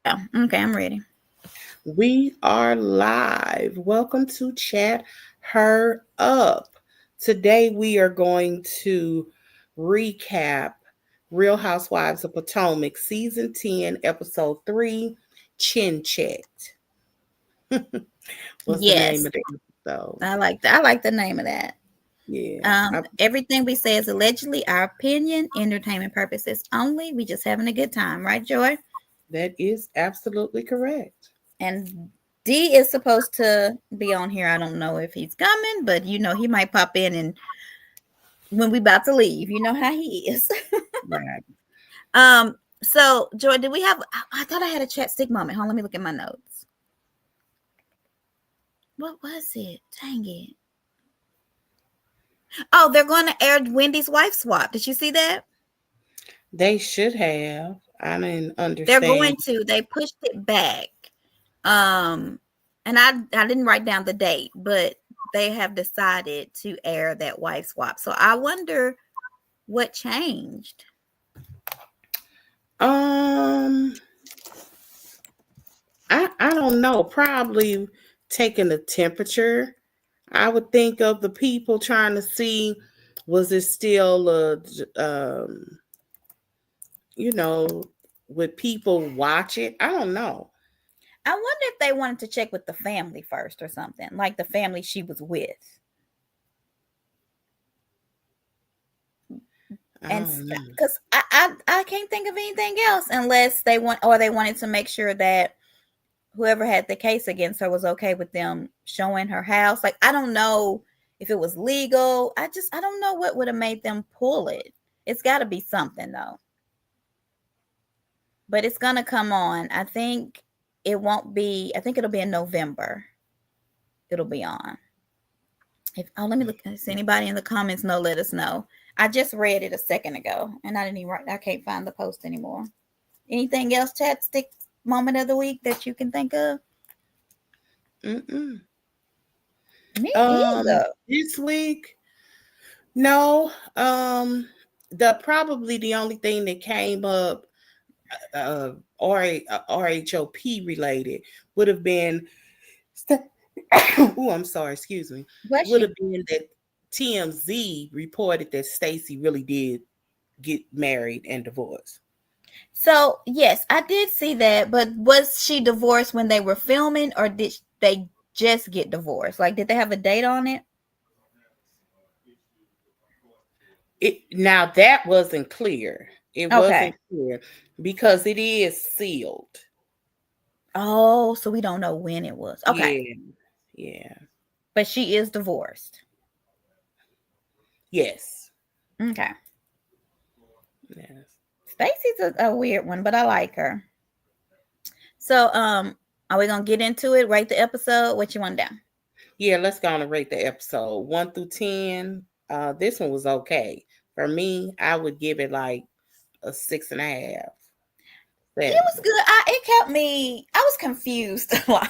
Okay, I'm ready. We are live. Welcome to Chat Her Up. Today we are going to recap Real Housewives of Potomac Season 10, Episode 3, Chin Chet. What's the name Yes, of the episode? I like that. I like the name of that. Yeah, Everything we say is allegedly our opinion, entertainment purposes only. We just having a good time, right, Joy? that is absolutely correct. And D is supposed to be on here. I don't know if he's coming, but he might pop in and when we about to leave. You know how he is. Right. um. So, Joy, did we have? I thought I had a chat stick moment. Hold on, let me look at my notes. What was it? Dang it. Oh, they're going to air Wendy's wife swap. Did you see that? They should have. I didn't They're understand. going to. They pushed it back. Um, and I didn't write down the date, but they have decided to air that wife swap. So I wonder what changed. Um, I don't know. Probably taking the temperature. I would think of the people trying to see was it still you know, would people watch it? I don't know. I wonder if they wanted to check with the family first or something, like the family she was with. I And don't know. because I can't think of anything else unless they wanted to make sure that whoever had the case against her was okay with them showing her house. Like, I don't know if it was legal. I don't know what would have made them pull it. It's got to be something though. But it's gonna come on. I think it won't be. I think it'll be in November. It'll be on. Let me look. If anybody in the comments know, let us know. I just read it a second ago, and I didn't even write. I can't find the post anymore. Anything else, chat stick moment of the week that you can think of? Mm-mm. Me either. This week, no. The probably the only thing that came up, RHOP related, would have been. Oh, I'm sorry. Excuse me. Bless Would you. have been that TMZ reported that Stacey really did get married and divorced. So yes, I did see that. But was she divorced when they were filming, or did they just get divorced? Like, did they have a date on it? It now that wasn't clear. It Okay. wasn't clear because it is sealed. Oh, so we don't know when it was. Okay. Yeah. Yeah. But she is divorced. Yes. Okay. Yes. Stacey's a weird one, but I like her. So, are we gonna get into it? Rate the episode. What you want down? Yeah, let's go on and rate the episode 1 through 10. This one was okay. For me, I would give it like a 6.5, It 7. was good. It kept me. I was confused a lot.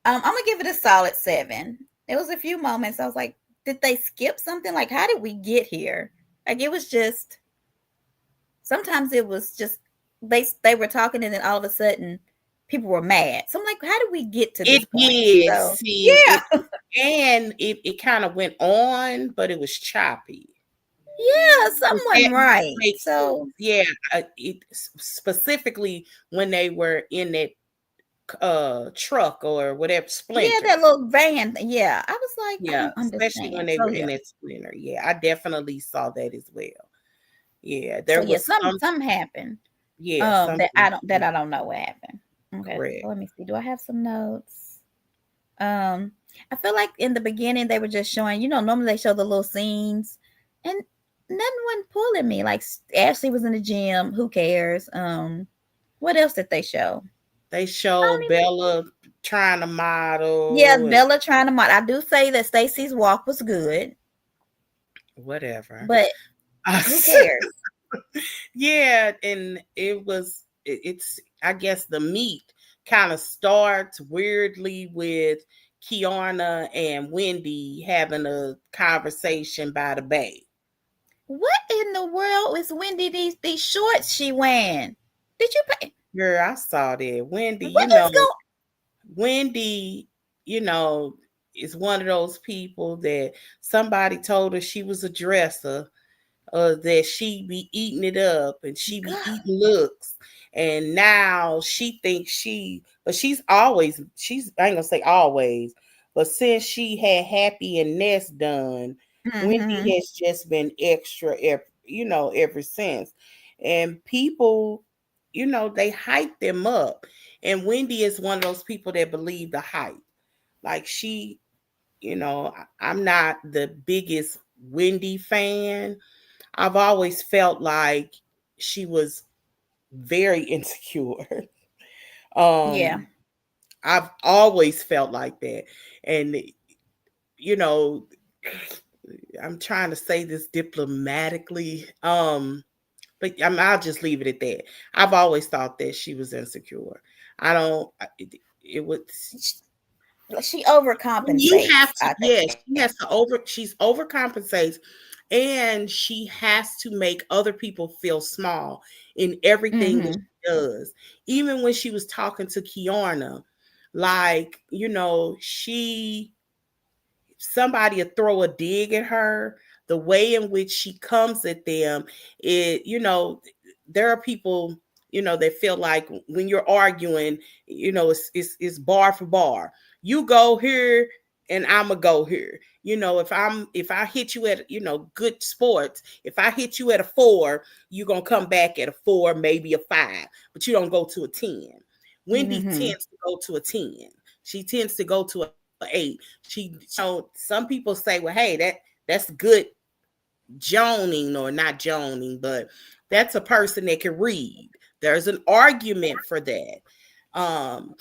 I'm gonna give it a solid 7. There was a few moments I was like, did they skip something? Like, how did we get here? Like, it was just. Sometimes it was just they were talking and then all of a sudden people were mad. So I'm like, how did we get to this It point? did. So See, yeah, it kind of went on, but it was choppy. yeah, That someone right. makes sense. So Yeah, it specifically when they were in that truck or whatever yeah, splinter. that little van. Yeah, I was like, I Yeah, don't especially when understand. they So were in yeah, that splinter. Yeah, I definitely saw that as well. Yeah, so there yeah, was some some. some happened. Yeah, That something. I don't know what happened. Okay, so Correct. let me see. Do I have some notes? Um, I feel like in the beginning they were just showing. Normally they show the little scenes, and nothing wasn't pulling me. Like Ashley was in the gym. Who cares? What else did they show? They I showed don't even. Bella trying to Yeah, model and Bella trying to mod. I do say that Stacey's walk was good, whatever. but who cares? Yeah, and it's I guess the meat kind of starts weirdly with Keiarna and Wendy having a conversation by the bay. What in the world is Wendy these shorts she wearing? Did you pay? Girl, I saw that. What is going? Wendy, you know, is one of those people that somebody told her she was a dresser, that she be eating it up and she be God. eating looks. And now she thinks but she's, I ain't gonna say always, but since she had Happy and Nest done, Wendy Mm-hmm. has just been extra, ever since. And people, they hype them up. And Wendy is one of those people that believe the hype. Like I'm not the biggest Wendy fan. I've always felt like she was very insecure. Yeah. um I've always felt like that. And you know, I'm trying to say this diplomatically. But I'll just leave it at that. I've always thought that she was insecure. I don't it was She you have overcompensates, to, I yes, think. she's overcompensates, and she has to make other people feel small in everything that Mm-hmm. she does. Even when she was talking to Keiarna, like, somebody will throw a dig at her, the way in which she comes at them, there are people, that feel like when you're arguing, it's bar for bar. You go here and I'ma go here. If I hit you at, good sports, if I hit you at a 4, you're gonna come back at a 4, maybe a 5, but you don't go to a 10. Wendy Mm-hmm. tends to go to a 10. She tends to go to a 8. Some people say, well, hey, that's good joning, or not joning, but that's a person that can read. There's an argument for that. Um,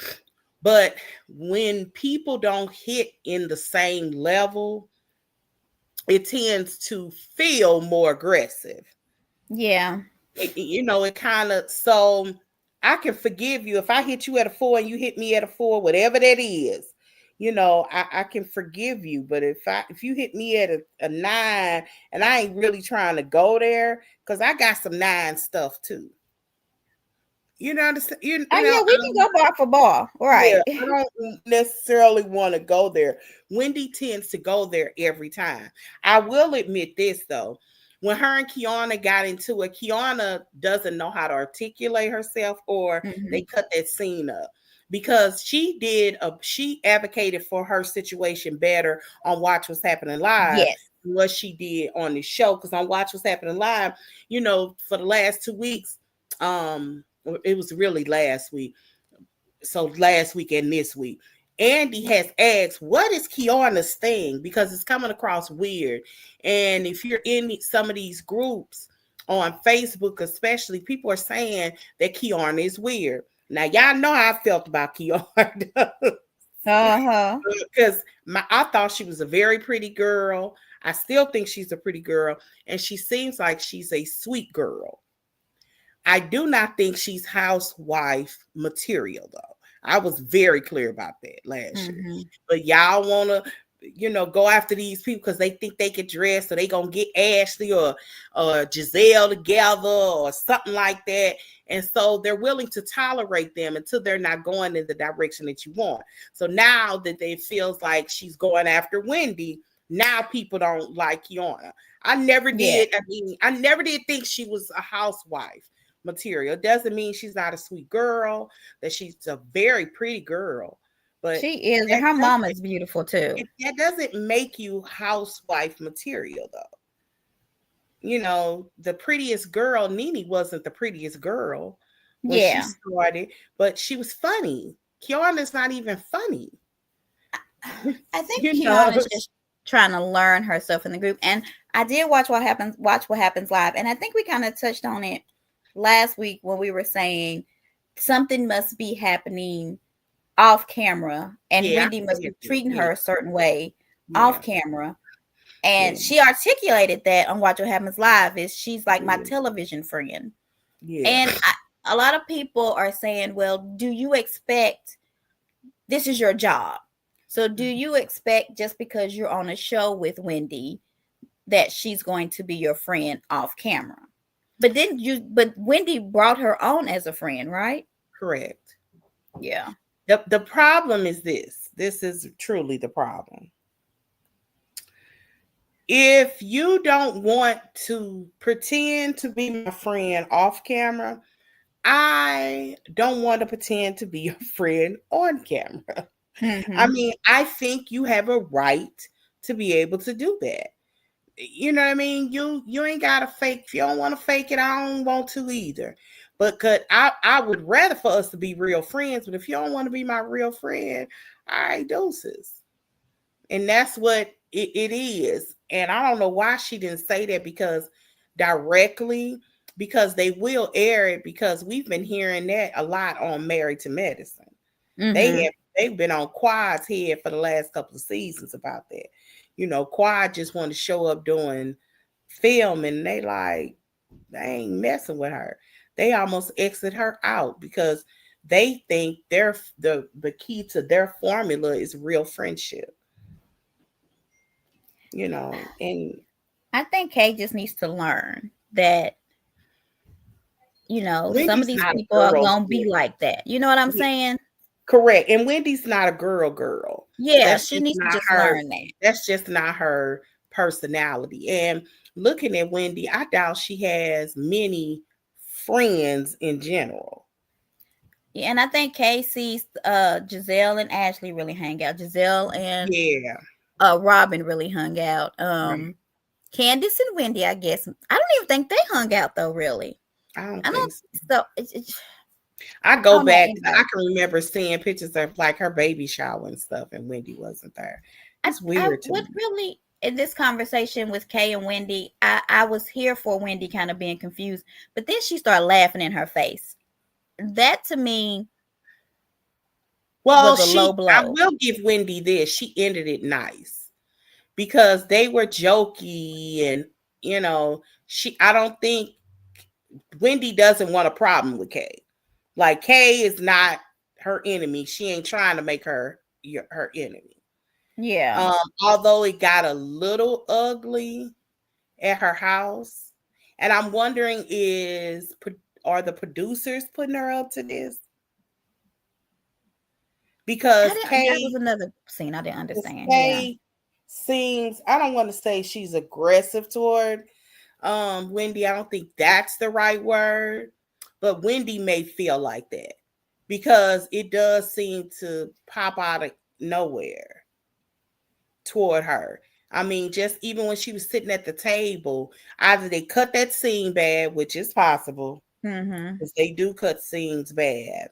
but when people don't hit in the same level, it tends to feel more aggressive. Yeah. It kind of, so I can forgive you if I hit you at a 4 and you hit me at a 4, whatever that is. I can forgive you. But if you hit me at a 9, and I ain't really trying to go there, because I got some 9 stuff too. You know, understand? Oh yeah, we can go bar for bar. Yeah, Right. I don't necessarily want to go there. Wendy tends to go there every time. I will admit this though. When her and Keiarna got into it, Keiarna doesn't know how to articulate herself, or Mm-hmm. they cut that scene up. Because she advocated for her situation better on Watch What's Happening Live Yes. than what she did on the show. Because on Watch What's Happening Live, for the last 2 weeks, it was really last week, so last week and this week, Andy has asked, what is Keiarna's thing? Because it's coming across weird. And if you're in some of these groups on Facebook, especially, people are saying that Keiarna is weird. Now, y'all know how I felt about Keiarna. Uh-huh. Because I thought she was a very pretty girl. I still think she's a pretty girl. And she seems like she's a sweet girl. I do not think she's housewife material, though. I was very clear about that last year. Mm-hmm. But y'all want to, go after these people because they think they can dress, so they going to get Ashley or Gizelle together or something like that. And so they're willing to tolerate them until they're not going in the direction that you want. So now that it feels like she's going after Wendy, now people don't like Keiarna. Yeah. I never did think she was a housewife material. It doesn't mean she's not a sweet girl, that she's a very pretty girl, but She is, and that her mom doesn't is beautiful too. that doesn't make you housewife material though. The prettiest girl, Nene, wasn't the prettiest girl when she Yeah. started, but she was funny. Keiarna's not even funny. I think you know Kiana's just trying to learn herself in the group. And I did watch what happens live. And I think we kind of touched on it last week when we were saying something must be happening off camera and yeah, Wendy must be treating yeah, her a certain way yeah, off camera. yeah, And she articulated that on Watch What Happens Live is she's like my yeah, television friend. yeah. And a lot of people are saying, well, do you expect this is your job? So do you expect just because you're on a show with Wendy that she's going to be your friend off camera? But Wendy brought her on as a friend, right? Correct. Yeah. The problem is this. This is truly the problem. If you don't want to pretend to be my friend off camera, I don't want to pretend to be your friend on camera. I Mm-hmm. mean, I think you have a right to be able to do that. You know what I mean? You ain't gotta fake. If you don't want to fake it, I don't want to either. But could I would rather for us to be real friends. But if you don't want to be my real friend, all right, doses. And that's what it is. And I don't know why she didn't say that because directly, because they will air it because we've been hearing that a lot on Married to Medicine. Mm-hmm. They've been on Quad's head for the last couple of seasons about that. You know, Quad just wanted to show up doing film and they ain't messing with her. They almost exit her out because they think the key to their formula is real friendship. You know, and I think Kay just needs to learn that, some of Wendy's these not a people are girl. gonna be like that. You know what I'm Yeah, saying? correct. And Wendy's not a girl. Yeah, That's she just needs to not just her. learn that. That's just not her personality. And looking at Wendy, I doubt she has many friends in general. Yeah, and I think Kay sees Gizelle and Ashley really hang out. Gizelle and Yeah. Robin really hung out. Right. Candace and Wendy, I guess. I don't even think they hung out though, really. I don't I think don't. so. So I I go don't know back. I anybody. can remember seeing pictures of like her baby shower and stuff, and Wendy wasn't there. It's I weird to would me. really in this conversation with Kay and Wendy. I was here for Wendy kind of being confused, but then she started laughing in her face. That to me Well, was a low I blow. will give Wendy this. She ended it nice because they were jokey and I don't think Wendy doesn't want a problem with Kay. Like Kay is not her enemy. She ain't trying to make her enemy. Yeah. Although it got a little ugly at her house, and I'm wondering are the producers putting her up to this? I Because didn't that was another scene I didn't understand. Yeah. Kay seems, I don't want to say she's aggressive toward Wendy. I don't think that's the right word, but Wendy may feel like that because it does seem to pop out of nowhere toward her. I mean, just even when she was sitting at the table, either they cut that scene bad, which is possible Mm-hmm. because they do cut scenes bad.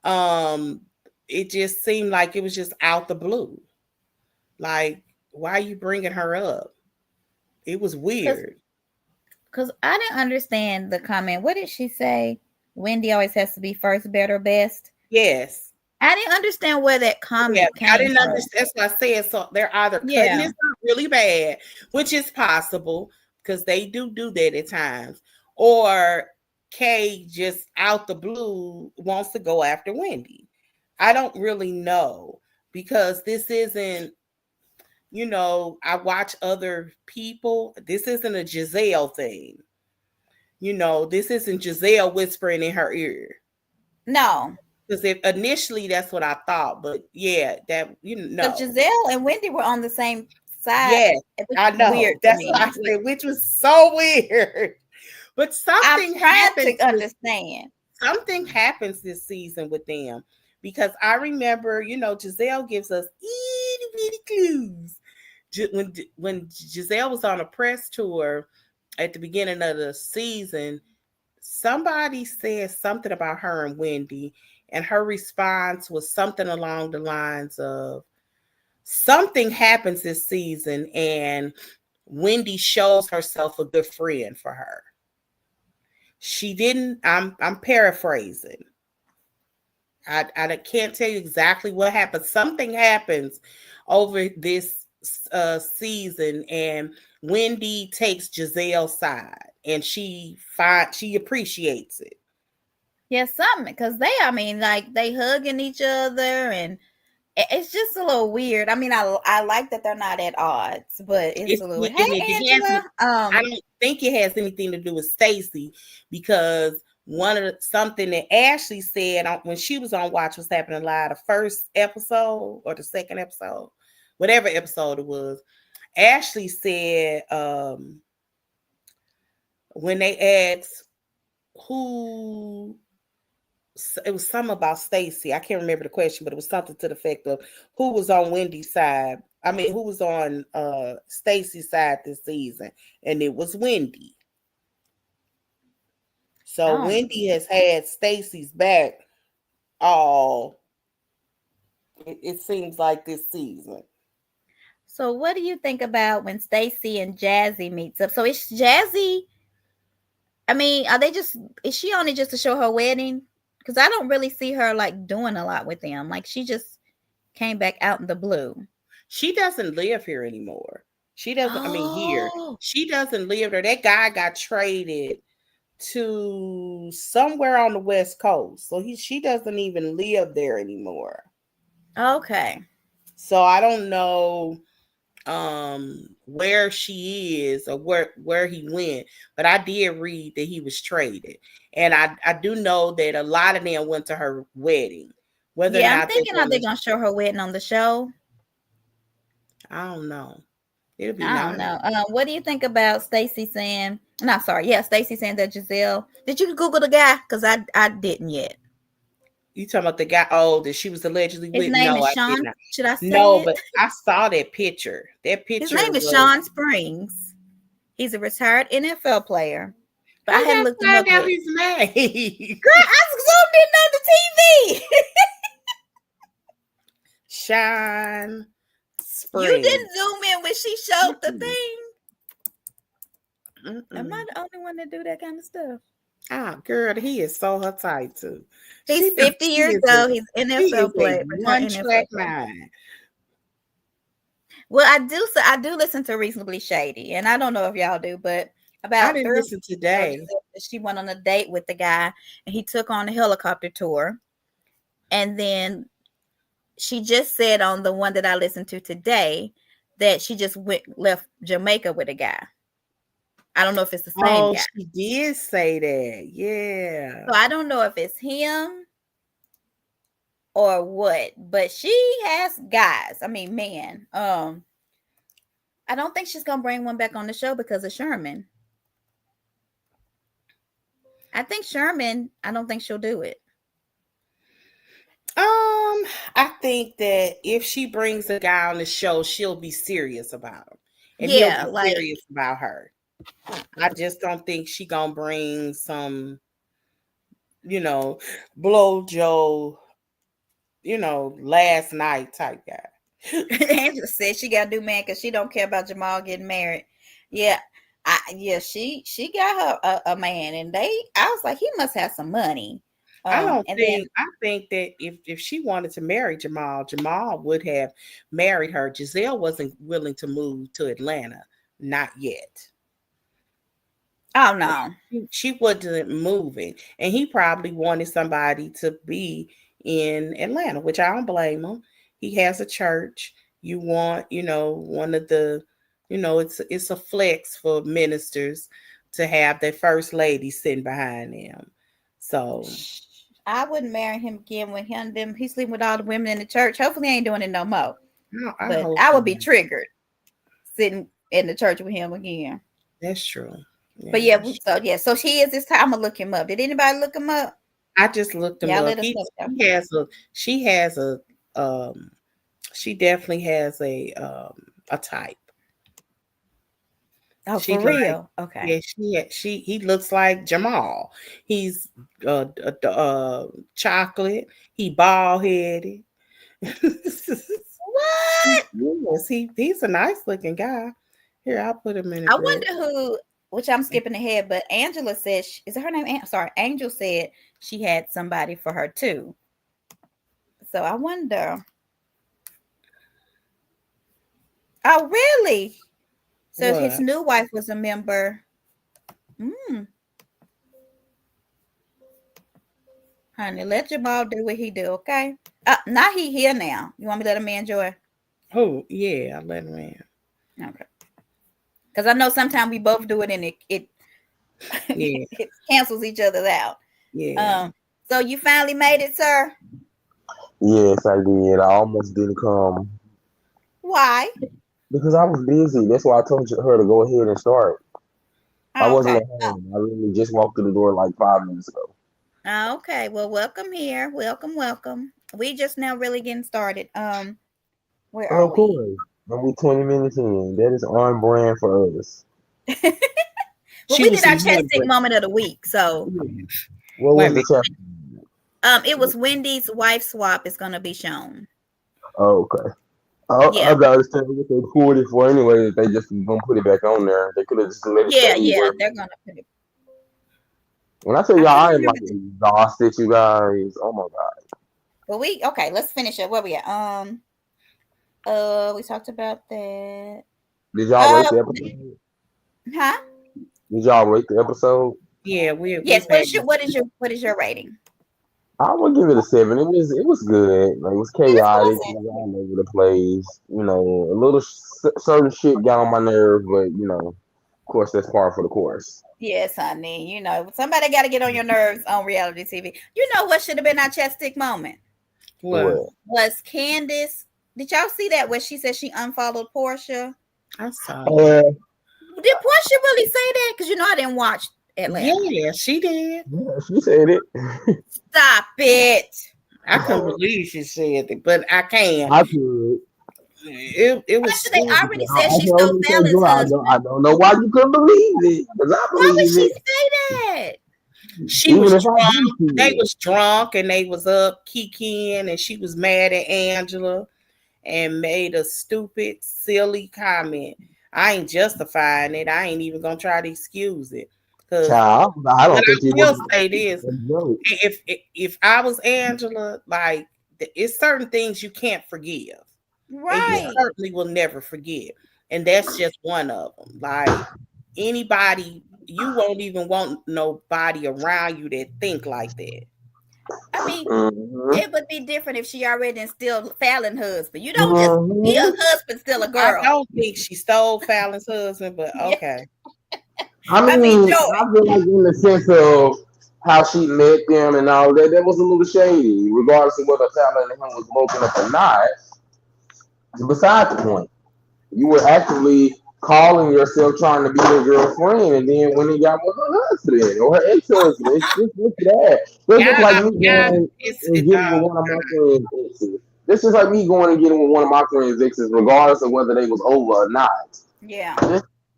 Um, it just seemed like it was just out the blue. Like, why are you bringing her up? It was Because weird. I didn't understand the comment. What did she say? Wendy always has to be first, better, best. Yes. I didn't understand where that Yeah, comment I came didn't from. understand. That's what I said. So they're either cutting Yeah. this out really bad, which is possible because they do that at times, or Kay just out the blue wants to go after Wendy. I don't really know because this isn't, I watch other people. This isn't a Gizelle thing. This isn't Gizelle whispering in her ear. No. Because initially that's what I thought, but yeah, that Because Gizelle and Wendy were on the same side, yes, which I is weird know. to That's what I me. said, which was so weird. But I'm something trying happens. to understand. Something happens this season with them because I remember, Gizelle gives us itty bitty clues. When Gizelle was on a press tour at the beginning of the season, somebody said something about her and Wendy, and her response was something along the lines of something happens this season, and Wendy shows herself a good friend for her. She didn't. I'm paraphrasing. I can't tell you exactly what happened. Something happens over this season, and Wendy takes Gizelle's side, and she appreciates it. Yeah, something because I mean, like they hugging each other, and it's just a little weird. I mean, I like that they're not at odds, but it's It, a little. and Hey, it has. Angela. I don't think it has anything to do with Stacey because something that Ashley said when she was on Watch What's Happening Live, the first episode or the second episode, whatever episode it was. Ashley said when they asked who, it was something about Stacey. I can't remember the question, but it was something to the effect of who was on Wendy's side. I mean, who was on Stacey's side this season, and it was Wendy. So Wendy has had Stacey's back all. It seems like this season. So, what do you think about when Stacey and Jazzy meets up? So, it's Jazzy. I mean, is she on it just to show her wedding? Because I don't really see her like doing a lot with them. Like, she just came back out in the blue. She doesn't live here anymore. She doesn't, I mean, here. She doesn't live there. That guy got traded to somewhere on the West Coast. So she doesn't even live there anymore. Okay. So I don't know where she is or where he went, but I did read that he was traded. And I do know that a lot of them went to her wedding. Whether or not I'm thinking, are they gonna show her wedding on the show? I don't know. It'll be I don't know. What do you think about Stacey saying? No, sorry. Yeah, Stacey saying that Gizelle. Did you Google the guy? Because I didn't yet. You talking about the guy? Oh, that she was allegedly with? His name No, is I Sean. did not. Should I say no, it? but I saw that picture. That picture. His name is Sean Springs. He's a retired NFL player. But I hadn't looked him up yet. His name. Girl, I zoomed in on the TV. Sean Springs. You didn't zoom in when she showed the thing. Am I the only one that do that kind of stuff? Ah, girl, he is so her type too. He's 50 years old. He's NFL player. One track mind. Well, I do listen to Reasonably Shady, and I don't know if y'all do, but about I didn't listen today. She went on a date with the guy, and he took on a helicopter tour, and then she just said on the one that I listened to today that she just left Jamaica with a guy. I don't know if it's the same guy. She did say that. Yeah. So I don't know if it's him or what, but she has guys. I mean, man. I don't think she's gonna bring one back on the show because of Sherman. I think Sherman, I don't think she'll do it. I think that if she brings a guy on the show, she'll be serious about him. And yeah, he'll be serious about her. I just don't think she gonna bring some, blow Joe, last night type guy. Angela said she gotta do man because she don't care about Jamal getting married. Yeah, she got her a man, and I was like, he must have some money. I think that if she wanted to marry Jamal would have married her. Gizelle wasn't willing to move to Atlanta, not yet. Oh no, she wasn't moving, and he probably wanted somebody to be in Atlanta, which I don't blame him. He has a church. You want, one of the, it's a flex for ministers to have their first lady sitting behind them. So I wouldn't marry him again with him. He's sleeping with all the women in the church. Hopefully, he ain't doing it no more. No, I would be triggered sitting in the church with him again. That's true. Yeah, but so he is this time. I'm gonna look him up. Did anybody look him up? I just looked him up. She definitely has a type. Oh, for real? Okay. Yeah, he looks like Jamal. He's chocolate. He bald headed. What? Yes, he's a nice looking guy. Here, I'll put him in. I wonder who. Which I'm skipping ahead, but Angela said, is it her name? Sorry, Angel said she had somebody for her too. So I wonder. Oh, really? So his new wife was a member. Honey, let Jamal do what he do, okay? Now he here now. You want me to let him in, Joy? Oh, yeah, I'll let him in. Okay. Because I know sometimes we both do it and it cancels each other out. Yeah. So you finally made it, sir? Yes, I did. I almost didn't come Why? because I was busy. That's why I told her to go ahead and start. I wasn't Okay. at home. I really just walked through the door like 5 minutes ago. Okay. Well, welcome here. Welcome. We just now really getting started. Where are Of we? course. And we 20 minutes in. That is on brand for us. Well, She we did was our chest stick wondering. moment of the week. So, What Wait a was the minute. chapter? it was Wendy's wife swap is gonna be shown. Oh, okay. I Yeah. don't understand what they pulled it for anyway. If they just gonna put it back on there, they could have just let it stay Yeah. where. They're gonna put it. When I tell I y'all, couldn't I am like remember. exhausted, you guys. Oh my god. But okay. Let's finish up. Where we at? We talked about that. Did y'all rate Uh, the episode? huh? Did y'all rate the episode? Yeah, we Yes. paid. What is your rating? I would give it a 7. It was good. Like, it was It was chaotic. It pleasant. was all over the place. A little certain shit got on my nerves, but of course that's par for the course. Yes, honey. Somebody got to get on your nerves on reality TV. You know what should have been our chest stick moment? What? What? Was Candace. Did y'all see that where she said she unfollowed Portia? I saw it. Did Portia really say that? Because I didn't watch Atlanta. Yeah, she did. Yeah, she said it. Stop it. I couldn't believe she said it, but I can. I could. It was Portia, they stupid. already I said she can stole only say, Fallon's bro, husband. I don't know why you couldn't believe it, because I Why would believe she it, say that? She even was if I drunk. didn't see They it. was drunk and they was up kikiing, and she was mad at Angela and made a stupid, silly comment. I ain't justifying it. I ain't even gonna try to excuse it. Cause Child, I but don't think I it was will say this: a joke. if I was Angela, like it's certain things you can't forgive, and you Right. certainly will never forget, and that's just one of them. Like anybody, you won't even want nobody around you that think like that. I mean, Mm-hmm. it would be different if she already instilled Fallon husband. You don't just be a Mm-hmm. husband, still a I girl. don't think she stole Fallon's husband, but Yeah. okay. I mean, Joy. I feel like in the sense of how she met them and all that, that was a little shady, regardless of whether Fallon and him was broken up or not. Beside the point. You were actively calling yourself trying to be their girlfriend, and then when he got with her husband or her ex-husband, it's just that. That's just like me Yeah, going it's and it. getting with one of my friends' exes. This is like me going and getting with one of my friends' exes, regardless of whether they was over or not. Yeah.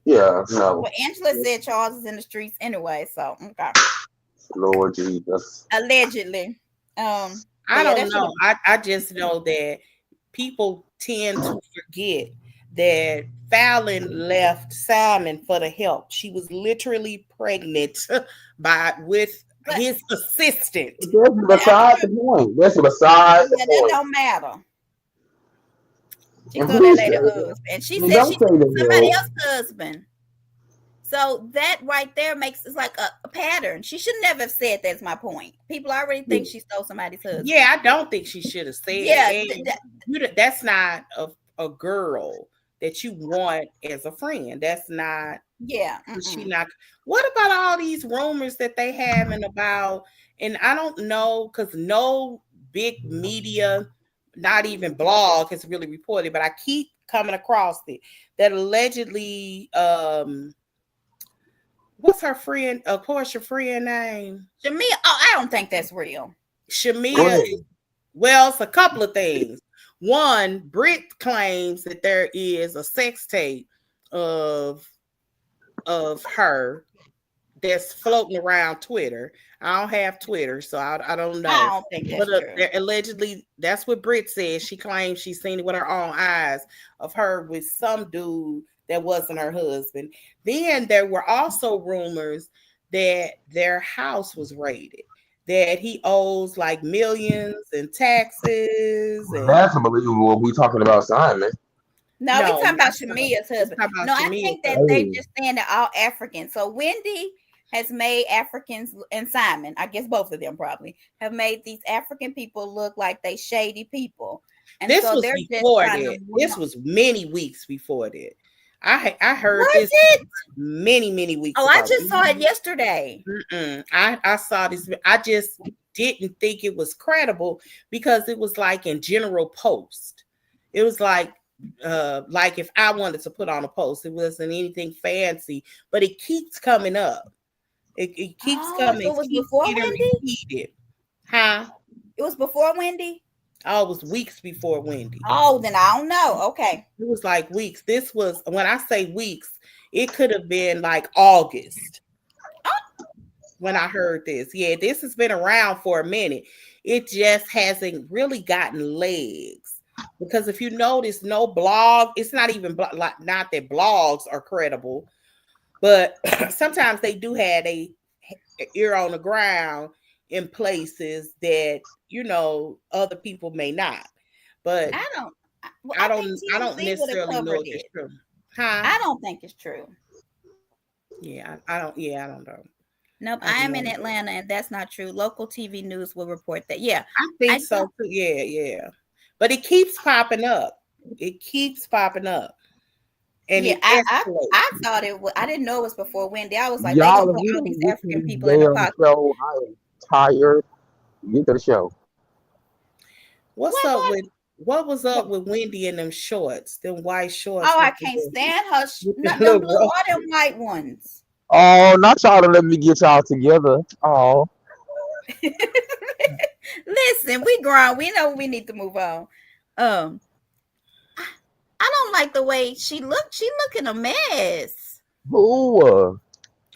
Yeah, no. Well, Angela said Charles is in the streets anyway, so okay. Lord Jesus. Allegedly. But I yeah, don't that should know. I just know that people tend to forget that Fallon left Simon for the help. She was literally pregnant with but his assistant. That's beside the point. That's beside the yeah, that point. don't matter. She And told that please, lady husband. And she and said don't she say told the somebody hell. else's husband. So that right there makes it's like a pattern. She should never have said that's my point. People already think she stole somebody's husband. Yeah, I don't think she should have said Yeah, it. That's not a girl that you want as a friend. That's not. yeah. She not. What about all these rumors that they having about? And I don't know because no big media, not even blog, has really reported. But I keep coming across it that allegedly, what's her friend? Of course, your friend name Shamia. Oh, I don't think that's real. Shamia. Well, it's a couple of things. One, Britt claims that there is a sex tape of her that's floating around Twitter. I don't have Twitter, so I don't know. I don't think that's But true. allegedly, that's what Britt says. She claims she's seen it with her own eyes of her with some dude that wasn't her husband. Then there were also rumors that their house was raided, that he owes like millions in taxes. And That's unbelievable. We talking about Simon. No, we talking about Shamia's husband. No, I think that they husband. just saying they're all African. So Wendy has made Africans, and Simon, I guess both of them probably have made these African people look like they shady people. And this so was they're just before trying that. to This was many weeks before that. I heard Was this it? many weeks Oh, I ago. just saw it yesterday. I saw this. I just didn't think it was credible because it was like in general post. It was like if I wanted to put on a post, it wasn't anything fancy, but it keeps coming up. It keeps Oh, coming, so it was keeps before getting Wendy? repeated. Huh? It was before Wendy? Oh, it was weeks before Wendy. Oh, then I don't know. Okay. It was like weeks. This was, when I say weeks, it could have been like August when I heard this. Yeah, this has been around for a minute. It just hasn't really gotten legs. Because if you notice, no blog, it's not even like, not that blogs are credible, but sometimes they do have a ear on the ground in places that other people may not. But I don't. Well, I I think don't TMZ would have necessarily know covered if it's it. true. Huh? I don't think it's true. Yeah, I don't. Yeah, I don't know. Nope. I I have am no in idea. Atlanta, and that's not true. Local TV news will report that. Yeah, I think I so don't. too. Yeah, yeah. But it keeps popping up. It keeps popping up, and Yeah, it I escalates. thought it was. I didn't know it was before Wendy. I was like, they Y'all, gonna if put we all don't these get to African this people in the damn pocket. show, I am tired. Get to the show. What's What? up What? with what was up What? with Wendy and them shorts, them white shorts Oh, I with can't stand her. the Not them little blue or ruffles? them white ones. Oh, not y'all to let me get y'all together. Oh, Listen, we grown. We know we need to move on. Um, I don't like the way she looked. She looking a mess. who?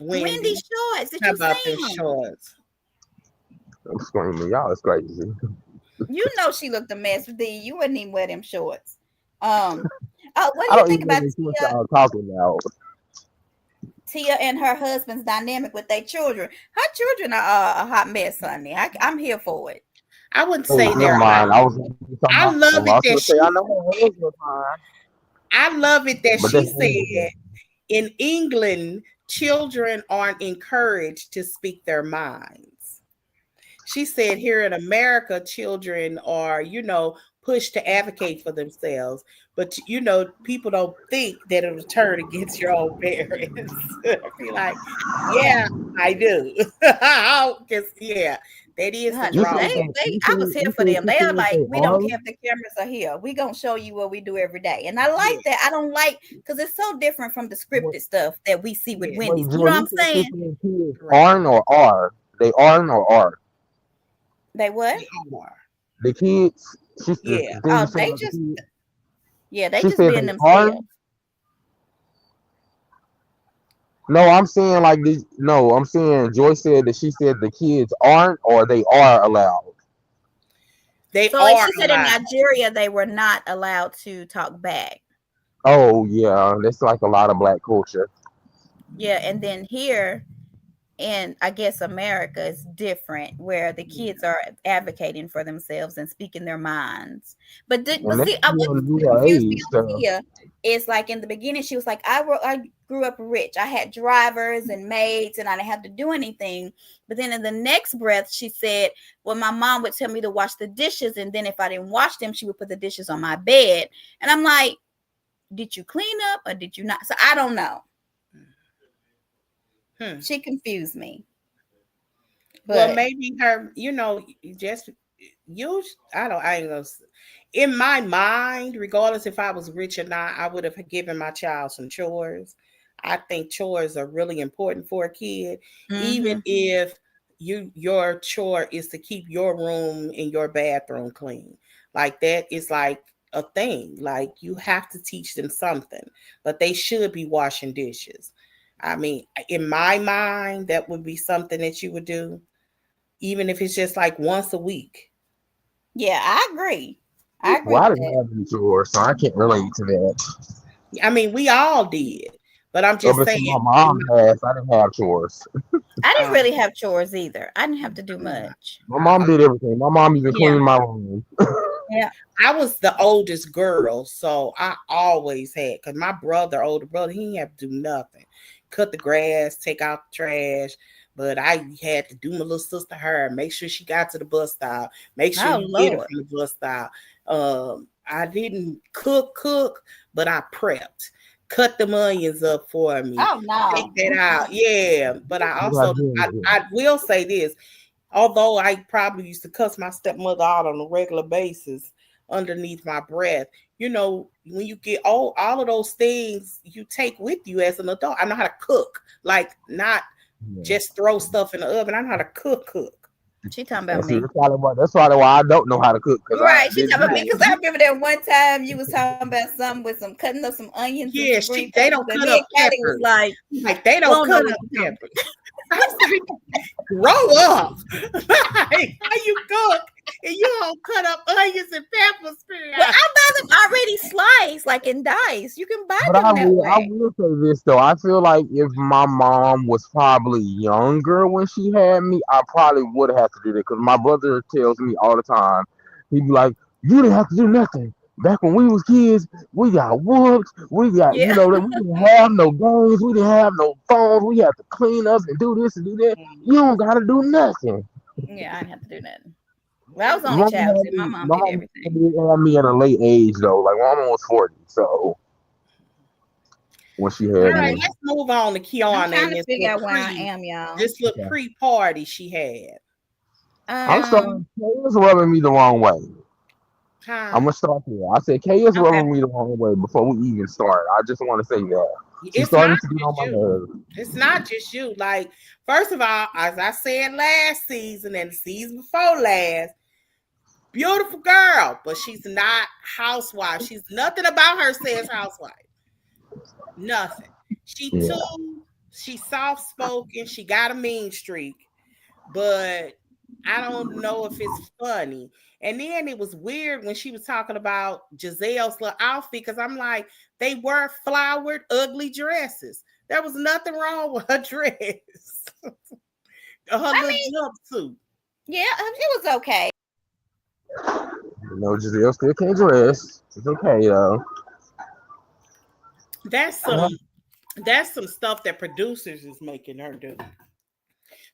Wendy Wendy, shorts. Did how you about them see them? shorts? I'm screaming. Y'all is crazy. You know she looked a mess. D. You wouldn't even wear them shorts. Um. Oh, what do I you don't think even know about what Tia? y'all talking about. Tia and her husband's dynamic with their children. Her children are a hot mess, honey. I'm here for it. I wouldn't Oh, say never they're hot. mind. I was gonna say something I else. I love it was that gonna say she. I know my husband fine, I love it that but she that's said in England, children aren't encouraged to speak their minds. She said here in America, children are, pushed to advocate for themselves. But, people don't think that it'll turn against your own parents. I feel like, yeah, I do. Because, yeah, that is the Honey, you said drawback. that I was here you for said them. you They are said like, they we don't are. care if the cameras are here. We gonna show you what we do every day. And I like Yeah, that. I don't like because it's so different from the Wait, scripted stuff that we see with yeah, Wendy's. You Joe, know what you I'm said you saying? said kids right. aren't or are. They aren't or are. They what? They are. The kids. She Yeah. then you Oh, said they about the just kids. they She just said being they aren't. themselves. No, I'm saying like this. No, I'm saying Joyce said that she said the kids aren't or they are allowed. They So like are she said in alive. Nigeria they were not allowed to talk back. Oh yeah, that's like a lot of black culture. Yeah, and then here in I guess America is different where the kids are advocating for themselves and speaking their minds. And But that's see, what still new confused me age on stuff. Tia is like in the beginning she was like, I grew up rich. I had drivers and maids and I didn't have to do anything. But then in the next breath she said, well, my mom would tell me to wash the dishes, and then if I didn't wash them, she would put the dishes on my bed. And I'm like, did you clean up or did you not? So I don't know. Hmm. She confused me. Well, But maybe her, just you. I ain't gonna. In my mind, regardless if I was rich or not, I would have given my child some chores. I think chores are really important for a kid, even mhm. if your chore is to keep your room and your bathroom clean. Like that is like a thing. Like you have to teach them something, but they should be washing dishes. I mean, in my mind, that would be something that you would do, even if it's just like once a week. Yeah, I agree. I agree Well, I with didn't that. have any chores, so I can't relate to that. I mean, we all did, but I'm Oh, just but see, saying. my mom has. I didn't have chores. I didn't Um, really have chores either. I didn't have to do much. My mom did everything. My mom even Yeah. cleaned my room. Yeah. I was the oldest girl, so I always had. Cause my older brother, he didn't have to do nothing, cut the grass, take out the trash. But I had to do my little sister hair, make sure she got to the bus stop, make sure Oh you get her Lord. from the bus stop. I didn't cook, but I prepped. cut them onions up for me, Oh take no. that out. Yeah, but I also I will say this. Although I probably used to cuss my stepmother out on a regular basis underneath my breath, you know, when you get all of those things you take with you as an adult. I know how to cook, like not just throw stuff in the oven. I know how to cook. She talking about me. That's probably why I don't know how to cook because I Right, she didn't talking about do me it. because I remember that one time you was talking about something with some cutting up some onions and Yeah, some green they peppers, don't and cut me up and Callie was peppers. like, Like they "We don't don't know cut what up you're talking peppers. I was like, grow up. Like, how you cook and you don't cut up onions and peppers? Well, I buy them already sliced, like in dice. You can buy But them that I way. will say this though. I feel like if my mom was probably younger when she had me, I probably would have to do that. Because my brother tells me all the time, he'd be like, "You didn't have to do nothing. Back when we was kids, we got whooped. We got, Yeah. we didn't have no games. We didn't have no phones. We had to clean up and do this and do that. You don't got to do nothing." Yeah, I didn't have to do nothing. Well, I was the My only mom child had too. My me, mom my did mom everything. had me at a late age though. Like my mom was 40, so when she All had right, me. let's move on to I'm Keiarna trying and to figure out where I am, y'all. this little pre-party she had. I'm Um. starting. Kay is rubbing me the wrong way. I'm Huh? gonna start here. I said Kay is Okay. rubbing me the wrong way before we even start. I just want to say that she's It's starting not to get on just my you. nerves. It's not just you. Like, first of all, as I said last season and the season before last, beautiful girl, but she's not housewife. She's nothing about her says housewife. Nothing. She Yeah, too, she's soft spoken. She got a mean streak, but I don't know if it's funny. And then it was weird when she was talking about Gizelle's little outfit because I'm like, they were flowered, ugly dresses. There was nothing wrong with her dress, her I little mean, jumpsuit. yeah, it was okay. Giselle still can't dress. It's okay though. That's some stuff that producers is making her do.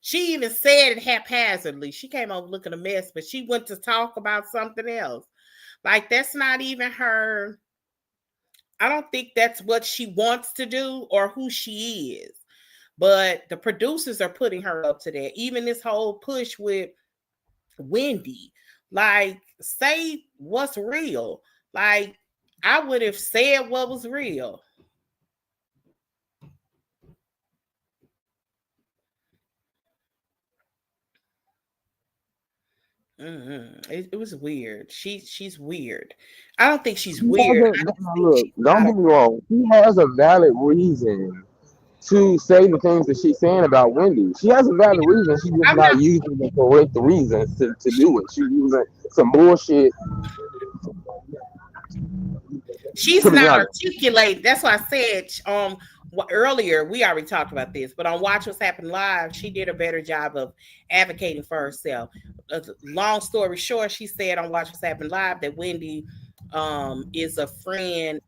She even said it haphazardly. She came over looking a mess, but she went to talk about something else. Like that's not even her. I don't think that's what she wants to do or who she is. But the producers are putting her up to that. Even this whole push with Wendy, like say what's real. Like I would have said what was real. It was weird. She's weird. I don't think she's She has weird. a I just now think look. she's Don't out of. get me wrong. She has a valid reason to say the things that she's saying about Wendy. She has a valid reason. She's just I'm not not. using the correct reasons to do it. She's using some bullshit. She's To be not honest, articulated. That's why I said earlier we already talked about this, but on Watch What's Happened Live, she did a better job of advocating for herself. Long story short, she said on Watch What's Happened Live that Wendy is a friend,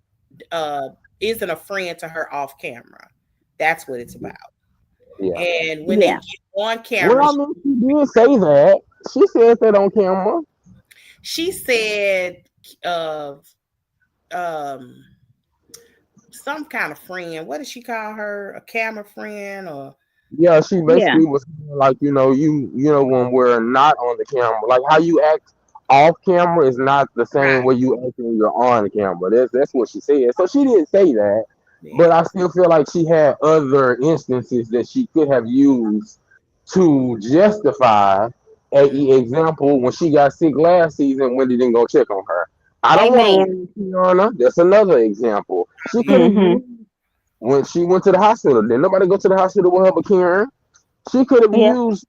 uh, isn't a friend to her off camera. That's what it's about. yeah. And when they Yeah. get on Well, camera, I mean, she did say that. She said that on camera. she said, uh, um, some kind of friend. What did she call her? A camera friend or Yeah, she Yeah. basically was like, when we're not on the camera, like how you act off camera is not the same right? way you act when you're on camera. That's what she said. So she didn't say that, but Yeah. I still feel like she had other instances that she could have used to justify. Example, when she got sick last season, Wendy didn't go check on her. I don't want to Amen. ruin Keiarna. That's another example. She could have Mm-hmm. used when she went to the hospital. Did nobody go to the hospital with her but Karen? She could have Yeah. used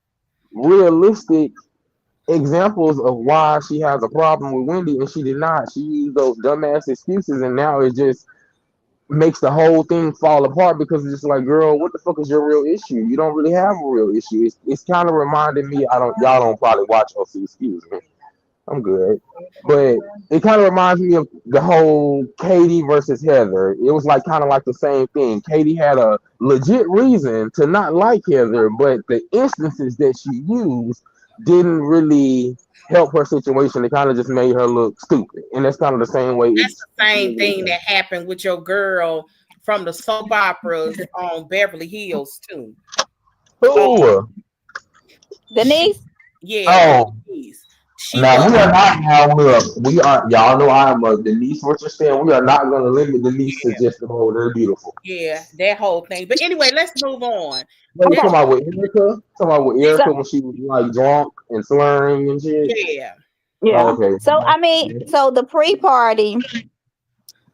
realistic examples of why she has a problem with Wendy, and she did not. She used those dumbass excuses, and now it just makes the whole thing fall apart because it's just like, girl, what the fuck is your real issue? You don't really have a real issue. It's kind of reminding me. I don't. Y'all don't probably watch OC. Excuse me. I'm good. But it kind of reminds me of the whole Katie versus Heather. It was like kind of like the same thing. Katie had a legit reason to not like Heather, but the instances that she used didn't really help her situation. It kind of just made her look stupid. And that's kind of the same way That's it's. the same thing that happened with your girl from the soap operas on Beverly Hills too. Oh Who? Denise? yeah, Oh, Denise. She now was we are not now. Look, we are. Y'all know I'm a Denise Richardson. We are not going to limit Denise to yeah, just the whole. They're beautiful. yeah, that whole thing. But anyway, let's move on. Wait, you Okay. talking about with Erica? Talking about with Yeah, So Erica when she was like drunk and slurring and shit. yeah. Oh, yeah. okay. So I mean, so the pre-party.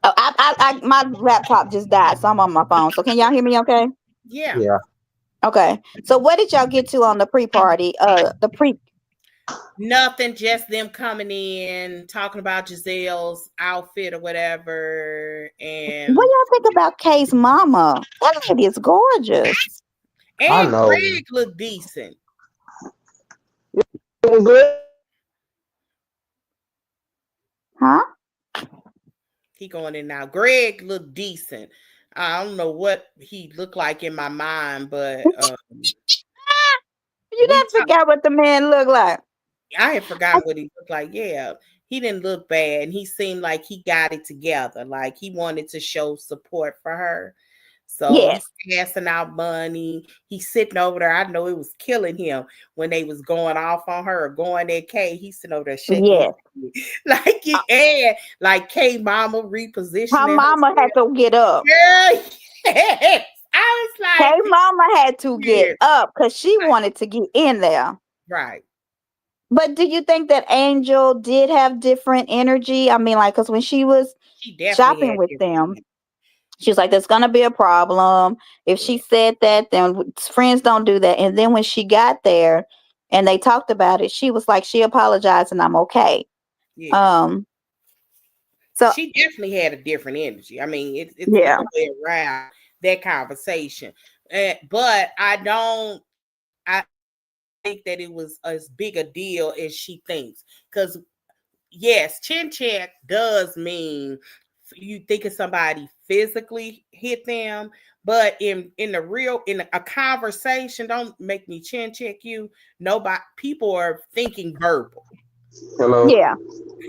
Oh, my laptop just died, so I'm on my phone. So can y'all hear me? Okay. Yeah. Yeah. Okay. So what did y'all get to on the pre-party? The pre. Nothing, just them coming in, talking about Giselle's outfit or whatever. What And y'all think about Kay's mama? That lady is gorgeous. I and know. Greg looked decent. It was good. Huh? He going in now. Greg looked decent. I don't know what he looked like in my mind, but You we didn't talked. forget what the man looked like. I had forgotten what he looked like. Yeah, he didn't look bad, and he seemed like he got it together. Like he wanted to show support for her. So Yes. he's passing out money. He's sitting over there. I know it was killing him when they was going off on her or going at Kay. He's sitting over there shaking his Yes. head. Like Uh, it, and like Kay mama Her repositioning mama had herself. to get up. Girl, yes. I was Kay like, mama had to get yeah, up because she wanted to get in there. right. But do you think that Angel did have different energy? I mean, like, because when she was She definitely shopping had with them, different. she was like, "There's gonna be a problem if she said that. Then friends don't do that." And then when she got there and they talked about it, she was like, "She apologized and I'm okay." Yeah. Um. So She definitely had a different energy. I mean, it's yeah, no way around that conversation. But I think that it was as big a deal as she thinks. Because yes, chin check does mean you thinking somebody physically hit them, but in the real in a conversation, don't make me chin check you. Nobody, people are thinking verbal. Hello. yeah.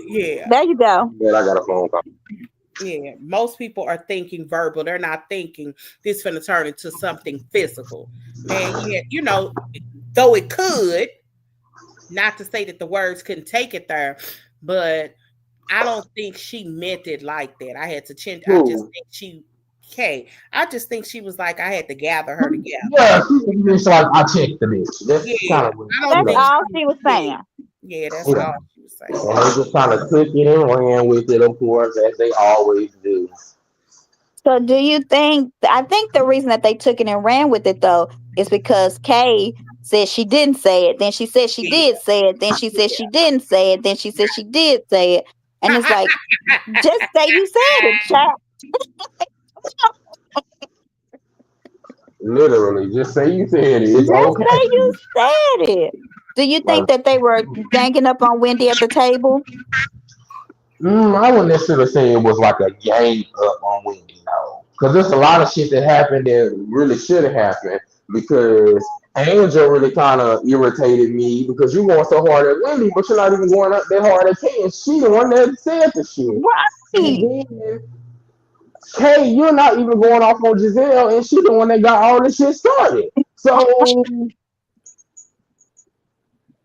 Yeah. There you go. Yeah, I got a phone call. Yeah, most people are thinking verbal. They're not thinking this finna turn into something physical. Man, yeah, though it could, not to say that the words couldn't take it there, but I don't think she meant it like that. I had to change. I just Who? think I just think she was like, I had to gather her together. Yeah, she just like I checked the bitch. That's kind Yeah, of what I don't you That's know. think all she, she was yeah, saying. yeah, that's Yeah. all she was saying. And they just kind of took it and ran with it, of course, as they always do. So do you think? I think the reason that they took it and ran with it though is because Kay said she didn't say it. Then she said she did Yeah. say it. Then she said she didn't say it. Then she said she did say it. And it's like, just say you said it, chat. Literally, just say you said it. It's Just say okay. you said it. Do you Like, think that they were ganging up on Wendy at the table? I wouldn't necessarily say it was like a gang up on Wendy, no. Because there's a lot of shit that happened that really should have happened. Because Angel really kind of irritated me because you going so hard at Wendy, but you're not even going up that hard at Kay. And she the one that said the shit. And Right. then Kay, you're not even going off on Gizelle, and she the one that got all this shit started. So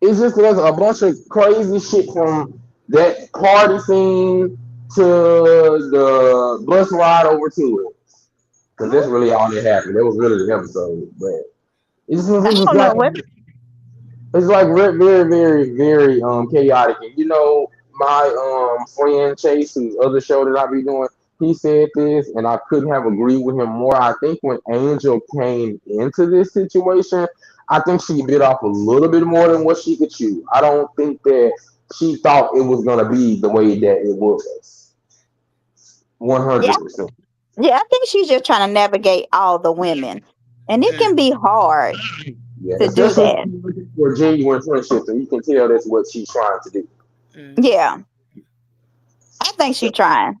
it's just there's a bunch of crazy shit from that party scene to the bus ride over to it. Because that's really all that happened. That was really the episode. But I it's just don't like know what. very, very, very chaotic. And my friend Chase, whose other show that I be doing, he said this, and I couldn't have agreed with him more. I think when Angel came into this situation, I think she bit off a little bit more than what she could chew. I don't think that she thought it was gonna be the way that it was. One Yeah, hundred percent. yeah. I think she's just trying to navigate all the women, and it Mm. can be hard Yeah, to do especially that. when you're looking for genuine friendships, and you can tell that's what she's trying to do. Mm. Yeah, I think she's trying.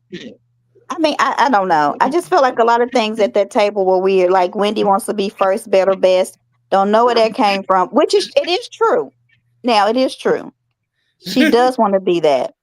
I mean, I don't know. I just feel like a lot of things at that table were weird. Like Wendy wants to be first, better, best. Don't know where that came from, which is it is true. Now it is true. She does want to be that,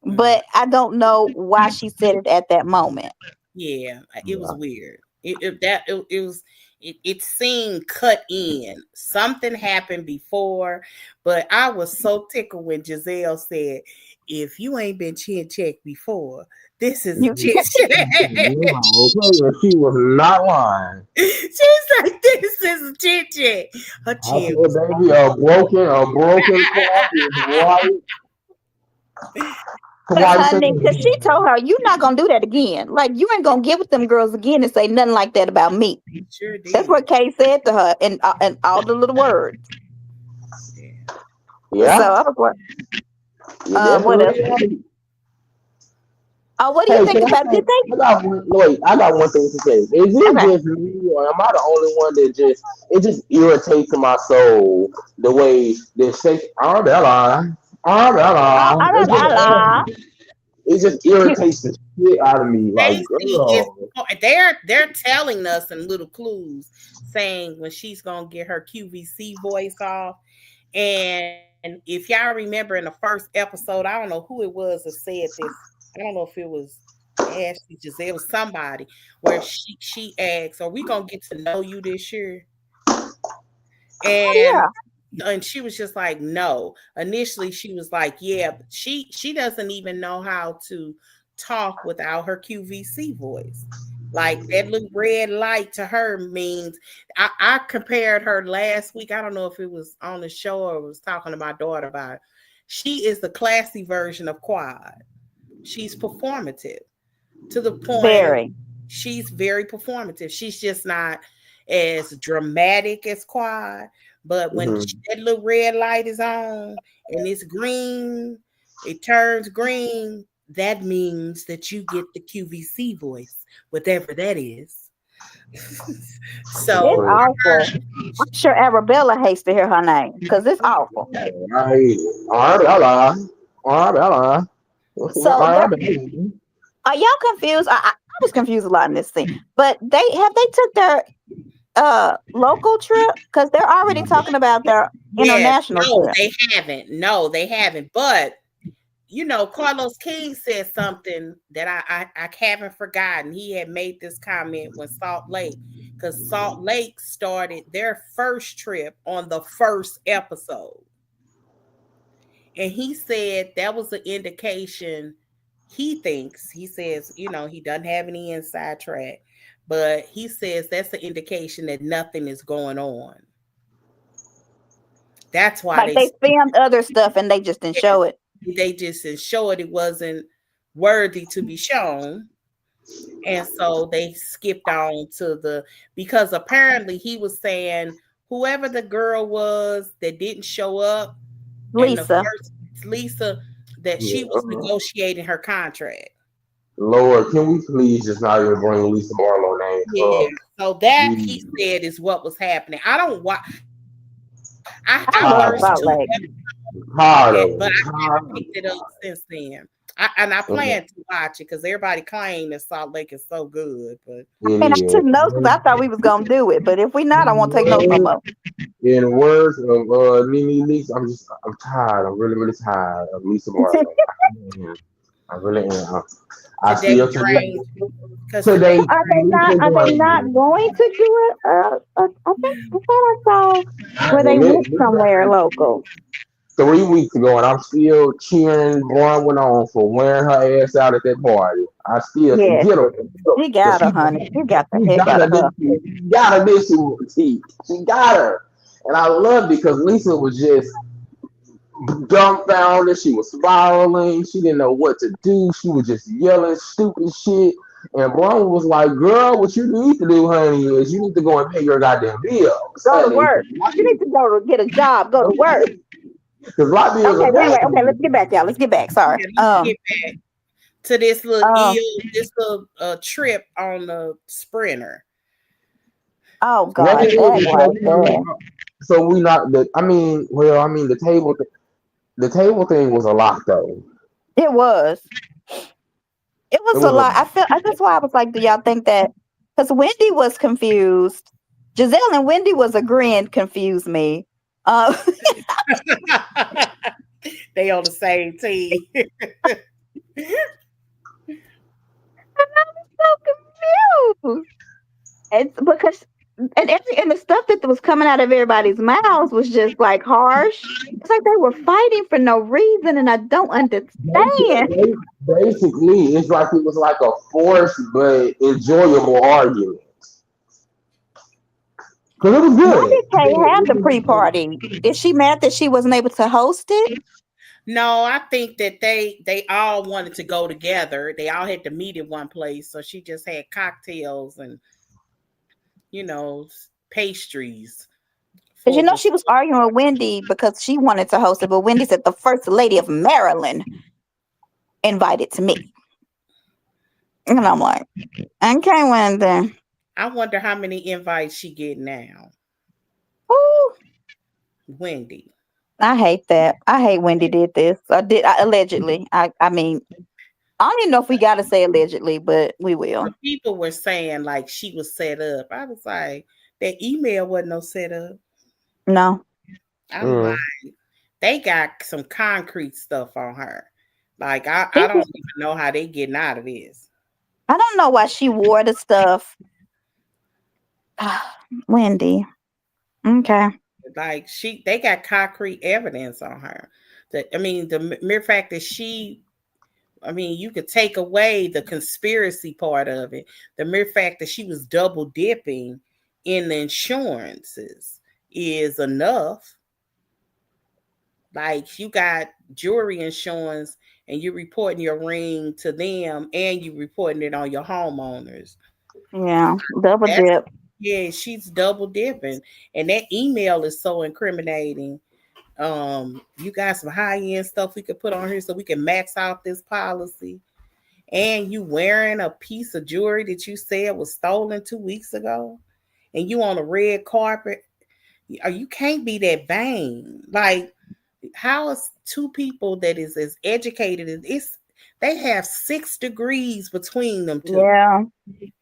Mm. but I don't know why she said it at that moment. Yeah, it was Yeah. weird. It seemed cut in. Something happened before, but I was so tickled when Gizelle said, "If you ain't been chin checked before, this is a You chin check." Okay, she was not lying. She's like, "This is a chin check." Her I chin said, was baby, a broken clock is Cause twice a honey, cause she day. told her you not gonna do that again. Like you ain't gonna get with them girls again and say nothing like that about me. sure That's did. what Kay said to her, and all the little words. Yeah. So Yeah, I was like, yeah, that's the what else? reality. What do you Hey, think can I about? Did say? they? I got one thing to say. Is it Okay. just me, or am I the only one that just irritates my soul the way they say Arabella, Arabella? La la la. It just irritates the shit out of me. Like, Stacey is girl, they're telling us in little clues saying when she's gonna get her QVC voice off. And if y'all remember in the first episode, I don't know who it was that said this. I don't know if it was Ashley, Gizelle, it was somebody where she asked, "Are we gonna get to know you this year?" Oh And yeah. she was just like, no. Initially she was like, yeah, but she doesn't even know how to talk without her QVC voice. Like that little red light to her means I compared her last week. I don't know if it was on the show or was talking to my daughter about it. She is the classy version of Quad. She's performative to the point Very. she's very performative. She's just not as dramatic as Quad, but when mhm. that little red light is on and it's green, it turns green. That means that you get the QVC voice, whatever that is. It's So awful. I'm sure Arabella hates to hear her name because it's awful. I hate it. Arabella, Arabella, So there, Arabella. are y'all confused? I was confused a lot in this scene. But they took their local trip because they're already talking about their yes, international no, trip. they haven't. No, they haven't. But Carlos King said something that I haven't forgotten. He had made this comment when Salt Lake, because Salt Lake started their first trip on the first episode. And he said that was an indication. He says, he doesn't have any inside track, but he says that's an indication that nothing is going on. That's why Like they they filmed other stuff and they just didn't show it. they just ensured it wasn't worthy to be shown. And so they skipped on to because apparently he was saying whoever the girl was that didn't show up in the Lisa. first Lisa, that Yeah, she was negotiating her contract. Lord, can we please just not even bring Lisa Barlow name Yeah. up? So that he Please. said is what was happening. I don't watch. I I love first Tired, Salt two, Lake. tired of but it. I Tired haven't of picked it. it up since then. I Mhm. plan to watch it because everybody claims that Salt Lake is so good, but And I took It notes because I thought we was gonna do it. But if we not, I won't take notes no is. more. In words of Nene Leakes, I'm tired. I'm really, really tired of Lisa Barlow. I really am. I today still drained because today So are they not? Lisa Are they not Barlow. going to do it? I thought I saw where they And went somewhere local. 3 weeks ago, and I'm still cheering Bronwyn on for wearing her ass out at that party. I still say, Yeah, get her, he because got her, honey. He got the she heck got out her of this her. week. She got her this week. She got her. And I loved it because Lisa was just dumbfounded. She was spiraling. She didn't know what to do. She was just yelling stupid shit. And Bronwyn was like, girl, what you need to do, honey, is you need to go and pay your goddamn bills, Go to honey. work. You need to go to get a job. Go to work. Because my bills Okay, are but anyway, okay, let's paid. get back, y'all. Let's get back. Sorry. yeah, let's get back to Um, this little trip on the Sprinter. oh What God, it that is, right there. so we not the. The table, the table thing was a lot though. It was. It It was a was lot. That's why I was like, do y'all think that? Because Wendy was confused. Gizelle and Wendy was agreeing, confused me. Uh, They on the same team. It's because and the stuff that was coming out of everybody's mouths was just like harsh. It's like they were fighting for no reason, and I don't understand. Basically, it's like it was like a forced but enjoyable argument. Because it was Why good. did Kay have the pre-party? Is she mad that she wasn't able to host it? No, I think that they all wanted to go together. They all had to meet in one place, so she just had cocktails and you know pastries Because for the. she was arguing with Wendy because she wanted to host it, but Wendy said the first lady of Maryland invited to me. And I'm like, okay, Wendy. I wonder how many invites she get now. Ooh, Wendy. I hate that. I hate Wendy did this. Allegedly. I mean, I don't even know if we gotta say allegedly, but we will. The people were saying like she was set up. I was like, that email wasn't no set up. No. I'm like, Mm. they got some concrete stuff on her. Like I don't People, even know how they getting out of this. I don't know why she wore the stuff. Wendy. Okay. Like they got concrete evidence on her. I mean, the mere fact that I mean, you could take away the conspiracy part of it. The mere fact that she was double dipping in the insurances is enough. Like you got jewelry insurance and you're reporting your ring to them and you reporting it on your homeowners. Yeah. Double That's dip. yeah, she's double dipping. And that email is so incriminating. You got some high end stuff we could put on here so we can max out this policy. And you wearing a piece of jewelry that you said was stolen 2 weeks ago, and you on a red carpet. You can't be that vain. Like, how is two people that is as educated as it's they have 6 degrees between them two, Yeah.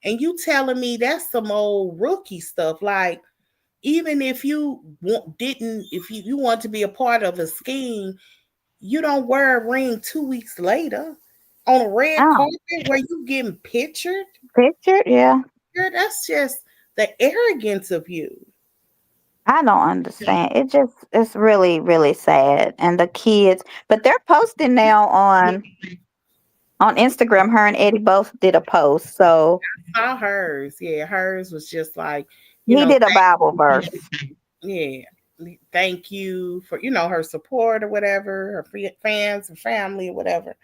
and you telling me that's some old rookie stuff? Like, even if you didn't, if you want to be a part of a scheme, you don't wear a ring 2 weeks later on a red Oh, carpet where you getting pictured. picture? Yeah. Girl, that's just the arrogance of you. I don't understand. It's really, really sad. And the kids, but they're posting now on Instagram. Her and Eddie both did a post. So Saw hers. Yeah, hers was just like, he did a Bible verse. yeah, thank you for, her support or whatever, her fans and family or whatever.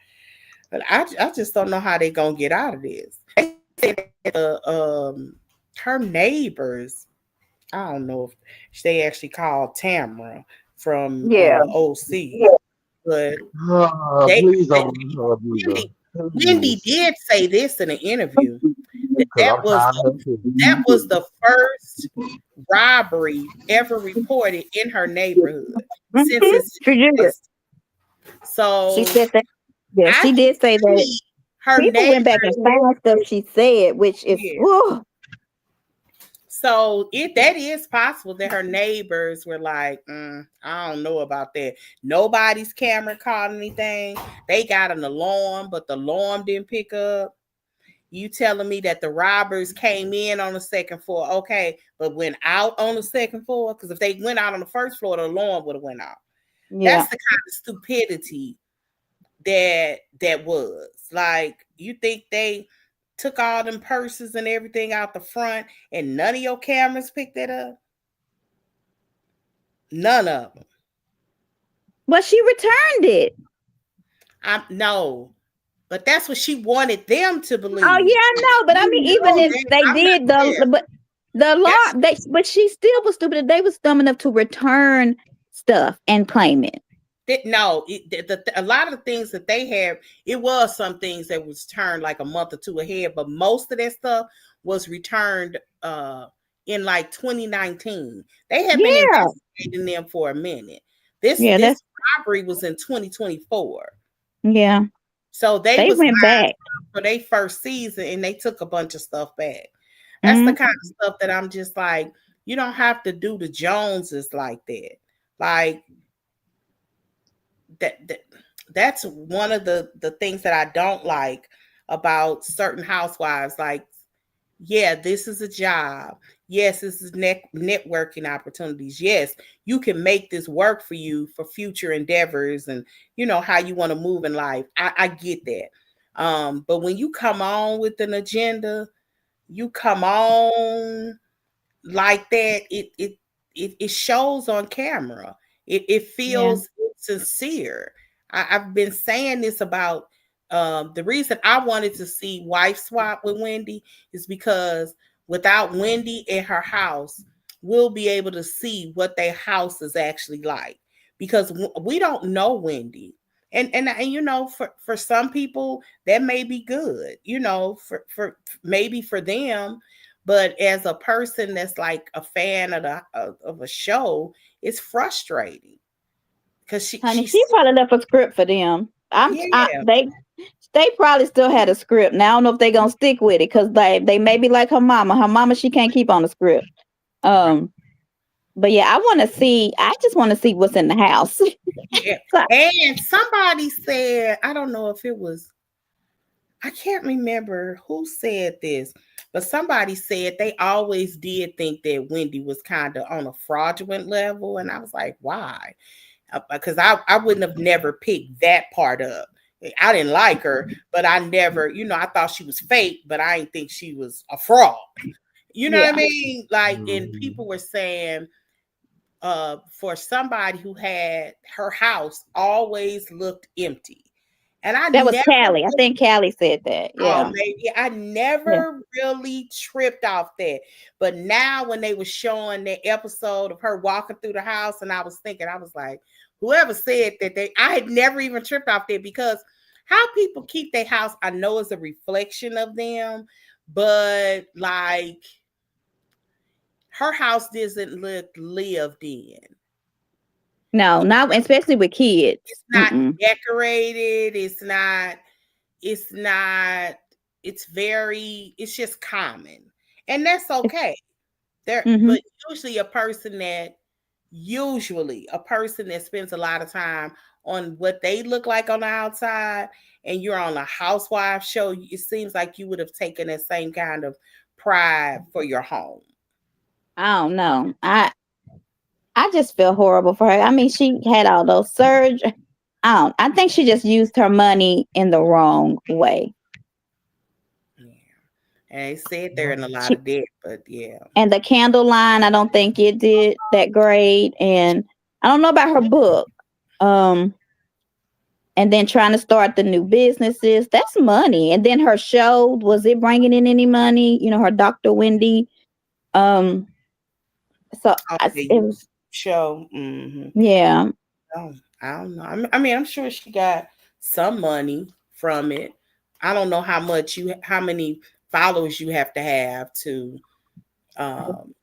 But I just don't know how they going to get out of this. They said that her neighbors, I don't know if they actually called Tamara from Yeah. OC, but they, Please they don't abuse her. Wendy Please. did say this in an interview that Because I'm tired of that her. was the first robbery ever reported in her neighborhood since Mhm. its She did. existence. So She said that. Yeah, I she can did say that. see her People went back and neighbors. found stuff she said, which is Yeah. whew, So that is possible that her neighbors were like, I don't know about that. Nobody's camera caught anything. They got an alarm, but the alarm didn't pick up. You telling me that the robbers came in on the second floor, okay, but went out on the second floor? Because if they went out on the first floor, the alarm would have went out. yeah. That's the kind of stupidity that was. Like, you think they took all them purses and everything out the front and none of your cameras picked that up? None of them. But she returned it. No, but that's what she wanted them to Oh believe. yeah, I know. But I mean, even if they I'm not did there. the alarm, but she still was stupid. They was dumb enough to return stuff and claim it. No, a lot of the things that they have, it was some things that was turned like a month or two ahead, but most of that stuff was returned in like 2019. They have been Yeah. investigating them for a minute. This Yeah, this that's robbery was in 2024. yeah. So they They was went buying back. for their first season and they took a bunch of stuff back. That's the Mm, kind of stuff that I'm just like, you don't have to do the Joneses like that. Like that's one of the things that I don't like about certain housewives. Like, yeah, this is a job. Yes, this is networking opportunities. Yes, you can make this work for you for future endeavors and how you want to move in life. I get that. But when you come on with an agenda, you come on like that, it shows on camera. It Yeah. feels sincere. I've been saying this about the reason I wanted to see Wife Swap with Wendy is because without Wendy in her house, we'll be able to see what their house is actually like because we don't know Wendy. And for some people that may be good, for maybe for them, but as a person that's like a fan of a show, it's frustrating because Honey, she probably left a script for them. yeah, They probably still had a script. Now I don't know if they gonna stick with it because they may be like her mama. Her mama, she can't keep on the script. right, Um, but yeah, I just want to see what's in the house. yeah. So, And somebody said, I don't know if it was, I can't remember who said this, but somebody said they always did think that Wendy was kind of on a fraudulent level, and I was like, why? Because I wouldn't have never picked that part up. I didn't like her, but I never, I thought she was fake, but I didn't think she was a fraud. You know what I yeah, mean? Like, and Mhm. people were saying, for somebody who had her house always looked empty. And I that was never Callie. I think Callie said that. Oh, Yeah, maybe I yeah. never really tripped off that. But now when they were showing the episode of her walking through the house, and I was thinking, I was like, whoever said that I had never even tripped off that because how people keep their house, I know is a reflection of them, but like her house doesn't look lived in. No, not especially with kids. It's not Mm-mm. decorated, it's not, it's just common. And that's okay. There, Mm-hmm. but usually a person that spends a lot of time on what they look like on the outside and you're on a housewife show, it seems like you would have taken that same kind of pride for your home. I don't know. I just feel horrible for her. I mean, she had all those surgeries. I think she just used her money in the wrong way. Yeah. And they said they're in a lot She of debt, but yeah. and the candle line, I don't think it did that great. And I don't know about her book. Um, and then trying to start the new businesses, that's money. And then her show, was it bringing in any money? You know, her Dr. Wendy. Um, so Oh, the it was, youth show. Hmm. yeah, I don't know. I mean, I'm sure she got some money from it. I don't know how many followers you have to have to. Um,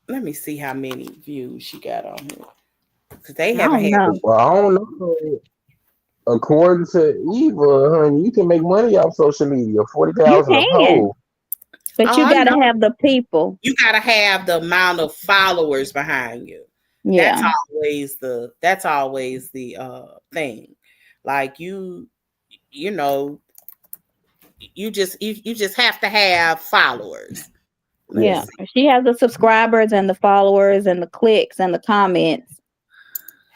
Let me see how many views she got on here because they I haven't don't had. know. Well, I don't know. According to Eva, honey, you can make money off social media. Forty You thousand a can, post. but Oh, you I got to know. have the people. You gotta have the amount of followers behind you. That's Yeah, always the thing. Like you know, you just have to have followers. Let's yeah. see. If she has the subscribers and the followers and the clicks and the comments,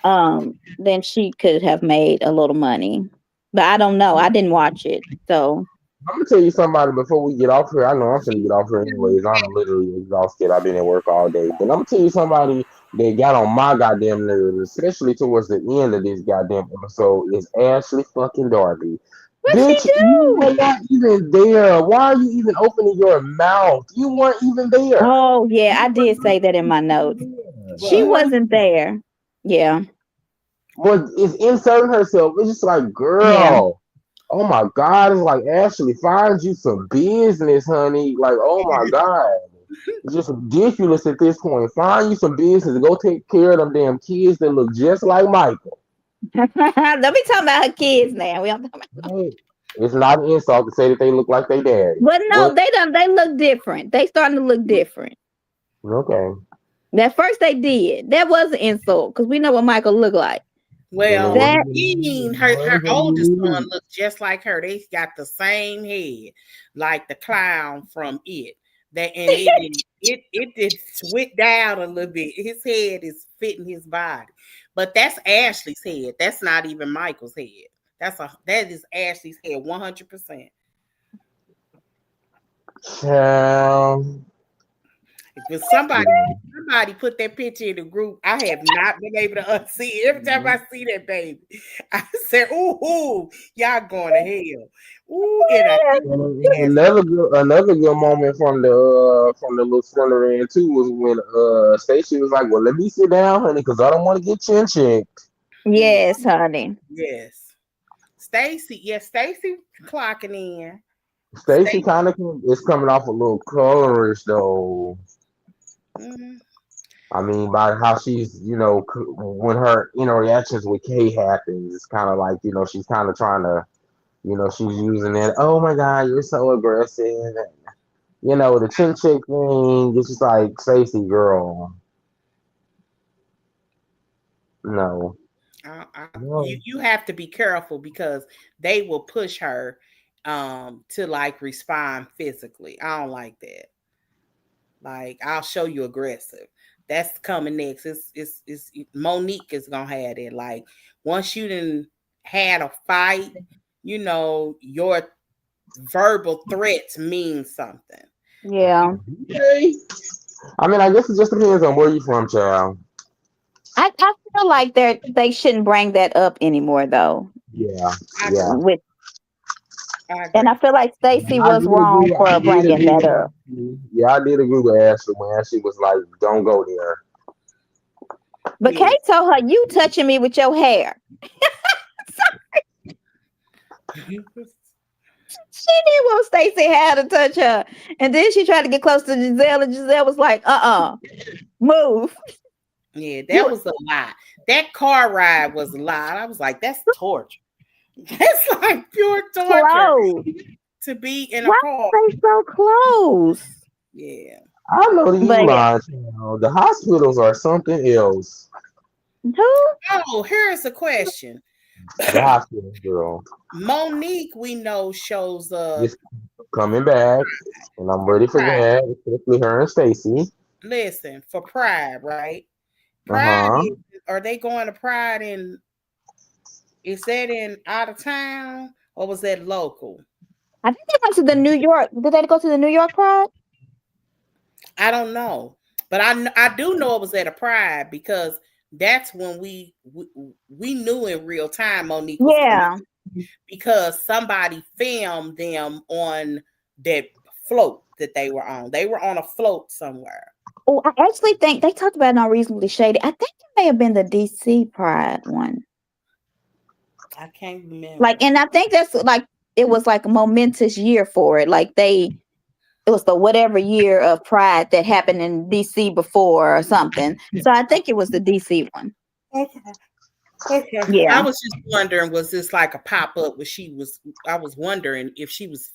then she could have made a little money. But I don't know. I didn't watch it, so I'm gonna tell you somebody before we get off here. I know I'm gonna get off here anyways. I'm literally exhausted. I've been at work all day. But I'm gonna tell you somebody that got on my goddamn nerves, especially towards the end of this goddamn episode, is Ashley fucking Darby. what she Bitch, you do? were not even there. Why are you even opening your mouth? You weren't even there. Oh yeah, I You did weren't say that in my even notes. there. She What? You weren't wasn't there. Yeah, was is inserting herself. It's just like, yeah, girl. Oh my God, it's like Ashley, find you some business, honey. Like, oh my God. It's just ridiculous at this point. Find you some business. Go take care of them damn kids that look just like Michael. don't be talking about her kids now. We don't talk about. Hey, it's not an insult to say that they look like they daddy. But no, What? they don't. They look different. They starting to look different. Okay. At first they did. That was an insult because we know what Michael looked like. You know Well, what? That her oldest son looks just like her. They got the same head, like the clown from It. That and it did switch down a little bit. His head is fitting his body, but that's Ashley's head. That's not even Michael's head. That is Ashley's head, 100%. Child. If Yeah. somebody put that picture in the group, I have not been able to unsee it. Every time I see that baby, I say, ooh, y'all going to hell. Ooh, and I hate ass. Another good moment from the little slender end too was when Stacey was like, "Well, let me sit down, honey, because I don't want to get chin checked." Yeah, yes, honey. yes. Stacy, yes, Stacy clocking in. Stacey Stacy. kind of is coming off a little colorish though. Mhm. I mean, by how she's, when her, reactions with Kay happens, it's kind of like, she's kind of trying to, she's using it. Oh my God, you're so aggressive. The chin chick thing. It's just like, Stacey, girl, no, no. You have to be careful because they will push her to like respond physically. I don't like that. Like I'll show you aggressive. That's coming next. It's Monique is gonna have it. Like once you done had a fight, your verbal threats mean something. Yeah. Okay. I mean, I guess it just depends on where you from, child. I feel like they shouldn't bring that up anymore though. Yeah, I yeah. agree. With I and I agree. feel like Stacey I was did wrong agree. for I did bringing agree that with up. Ashley. Yeah, I did agree with Ashley when Ashley was like, "Don't go there." But Yes. Kate told her, "You touching me with your hair." She didn't want Stacey hair to touch her, and then she tried to get close to Gizelle, and Gizelle was like, move." Yeah, that You was a lot. That car ride was a lot. I was like, that's torture. That's like pure torture close. to be in a Why car. are they so close? Yeah. I know these But yeah, lines. The hospitals are something else. who? Oh, here's a question. The hospital girl Monique, we know, shows up is coming back, and I'm for ready for Pride. that. Especially her and Stacey. Listen, for Pride, right? Uh Pride huh. is, are they going to Pride is that in out of town or was that local? I think they went to the New York. Did they go to the New York Pride? I don't know, but I do know it was at a Pride because that's when we knew in real time Monique was coming Yeah. because somebody filmed them on that float that they were on. They were on a float somewhere. Oh, I actually think they talked about it on Reasonably Shady. I think it may have been the DC Pride one. I can't Like, remember. and I think that's like it was like a momentous year for it. Like it was the whatever year of Pride that happened in DC before or something. So I think it was the DC one. Okay. Okay. I Yeah. was just wondering, was this like a pop up where I was wondering if she was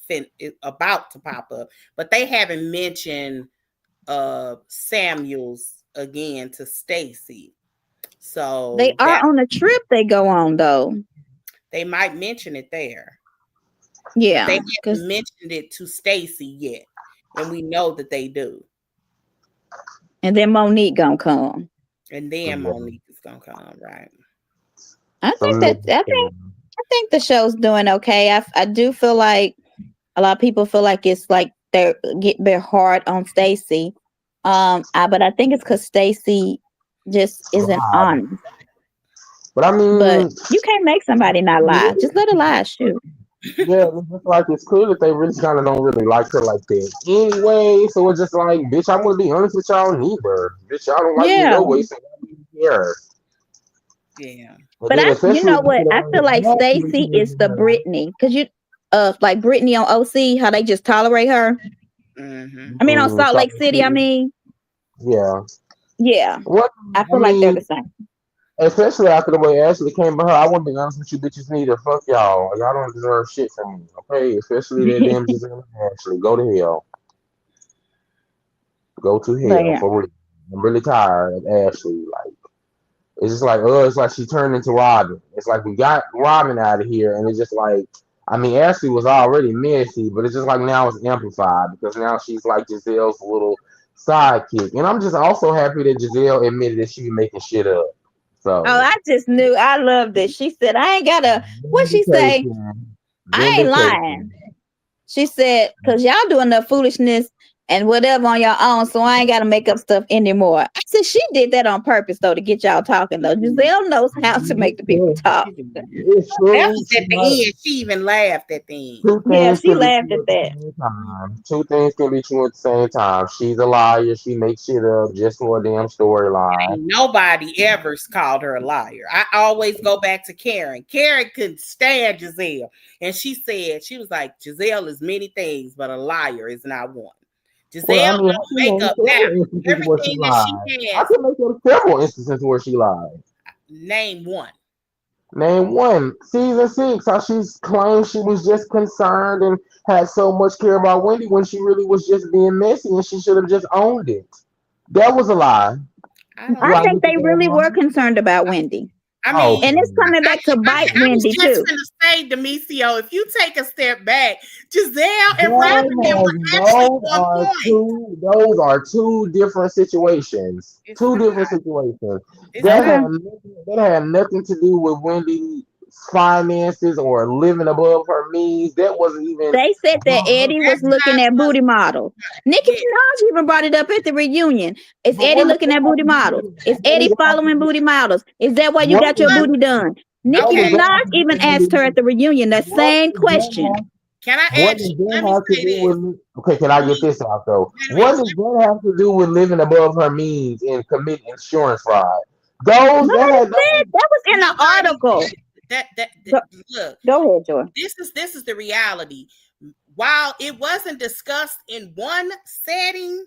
about to pop up, but they haven't mentioned Samuels again to Stacey. They So that are on a trip they go on though. they might mention it there. But they Yeah. haven't Cause mentioned it to Stacey yet. And we know that they do. and then Monique gonna come. And then Yeah. Monique is gonna come, right? I think Some that niggas. I think the show's doing okay. I do feel like a lot of people feel like it's like they're hard on Stacey. But I think it's because Stacey just isn't God. honest. But I But mean, you can't make somebody not lie. Just let her lie. Shoot. yeah, it's just like it's clear that they really kind of don't really like her like that anyway. So it's just like, bitch, I'm gonna be honest with y'all neither. Bitch, y'all don't like me Yeah. no way, so why do you care? Yeah. And But then you especially know after what? the I way feel like Ashley Stacey is treated the her. Brittany because like Brittany on OC, how they just tolerate her. Mm-hmm. I mean, on Salt Salt Lake Lake City. I City. mean, Yeah. yeah, What I I feel like they're mean, the same. especially after the way Ashley came for her, I want to be honest with you, bitches need to fuck y'all. Y'all don't deserve shit from me, okay? Especially that damn Gizelle and Ashley. Go to hell. Go to But hell yeah, for real. I'm really tired of Ashley. Like, It's just like, it's like she turned into Robin. It's like we got Robin out of here, and it's just like, I mean, Ashley was already messy, but it's just like now it's amplified because now she's like Giselle's little sidekick, and I'm just also happy that Giselle admitted that she be making shit up. Oh, So I just knew. I loved it. She said, I ain't gotta, what she say? vindication, I ain't lying. vindication. She said, because y'all doing the foolishness and whatever on your own, so I ain't got to make up stuff anymore. I said, she did that on purpose, though, to get y'all talking, though. Giselle knows how to make the people talk. It's That true. was at the end. She even laughed at the end. Two Yeah, things she can be laughed true at at the that. same time. Two things can be true at the same time. She's a liar. She makes shit up just for a damn storyline. Nobody ever called her a liar. I always go back to Karen. Karen couldn't stand Gizelle. And she said, she was like, Gizelle is many things, but a liar is not one. Well, I Gizelle mean, I don't can make name up now. several instances where she Everything that lied. she I has, can make up several instances where she lied. name one. Name one, season 6, how she's claimed she was just concerned and had so much care about Wendy when she really was just being messy and she should have just owned it. That was a lie. I don't I Do I think. think look at they that really were wrong? concerned about Wendy. I mean, Okay. And it's coming back to bite I was Wendy, just too. going to say, Demisio, if you take a step back, Giselle and That Robin them has, were actually on point. those are two different situations. It's Two not. different situations. It's That not. Okay. had that had nothing to do with Wendy's finances or living above her means. That wasn't even They said that her. Eddie was That's looking not at what's booty models. Nicki yeah. Minaj even brought it up at the reunion. Is But Eddie looking at booty models? Is Eddie following booty models? Is that why you what got your does booty done? Nicki what Okay. does that Minaj have to do even asked her with at the reunion the what same does that question. have Can I what ask does you? that Let me have to say do this. with okay, can I get this out though? Wait a What minute. does that have to do with living above her means and committing insurance fraud? Nobody said that was in the Nobody article. said that. Go, Look, go ahead, Joy. this is the reality. While it wasn't discussed in one setting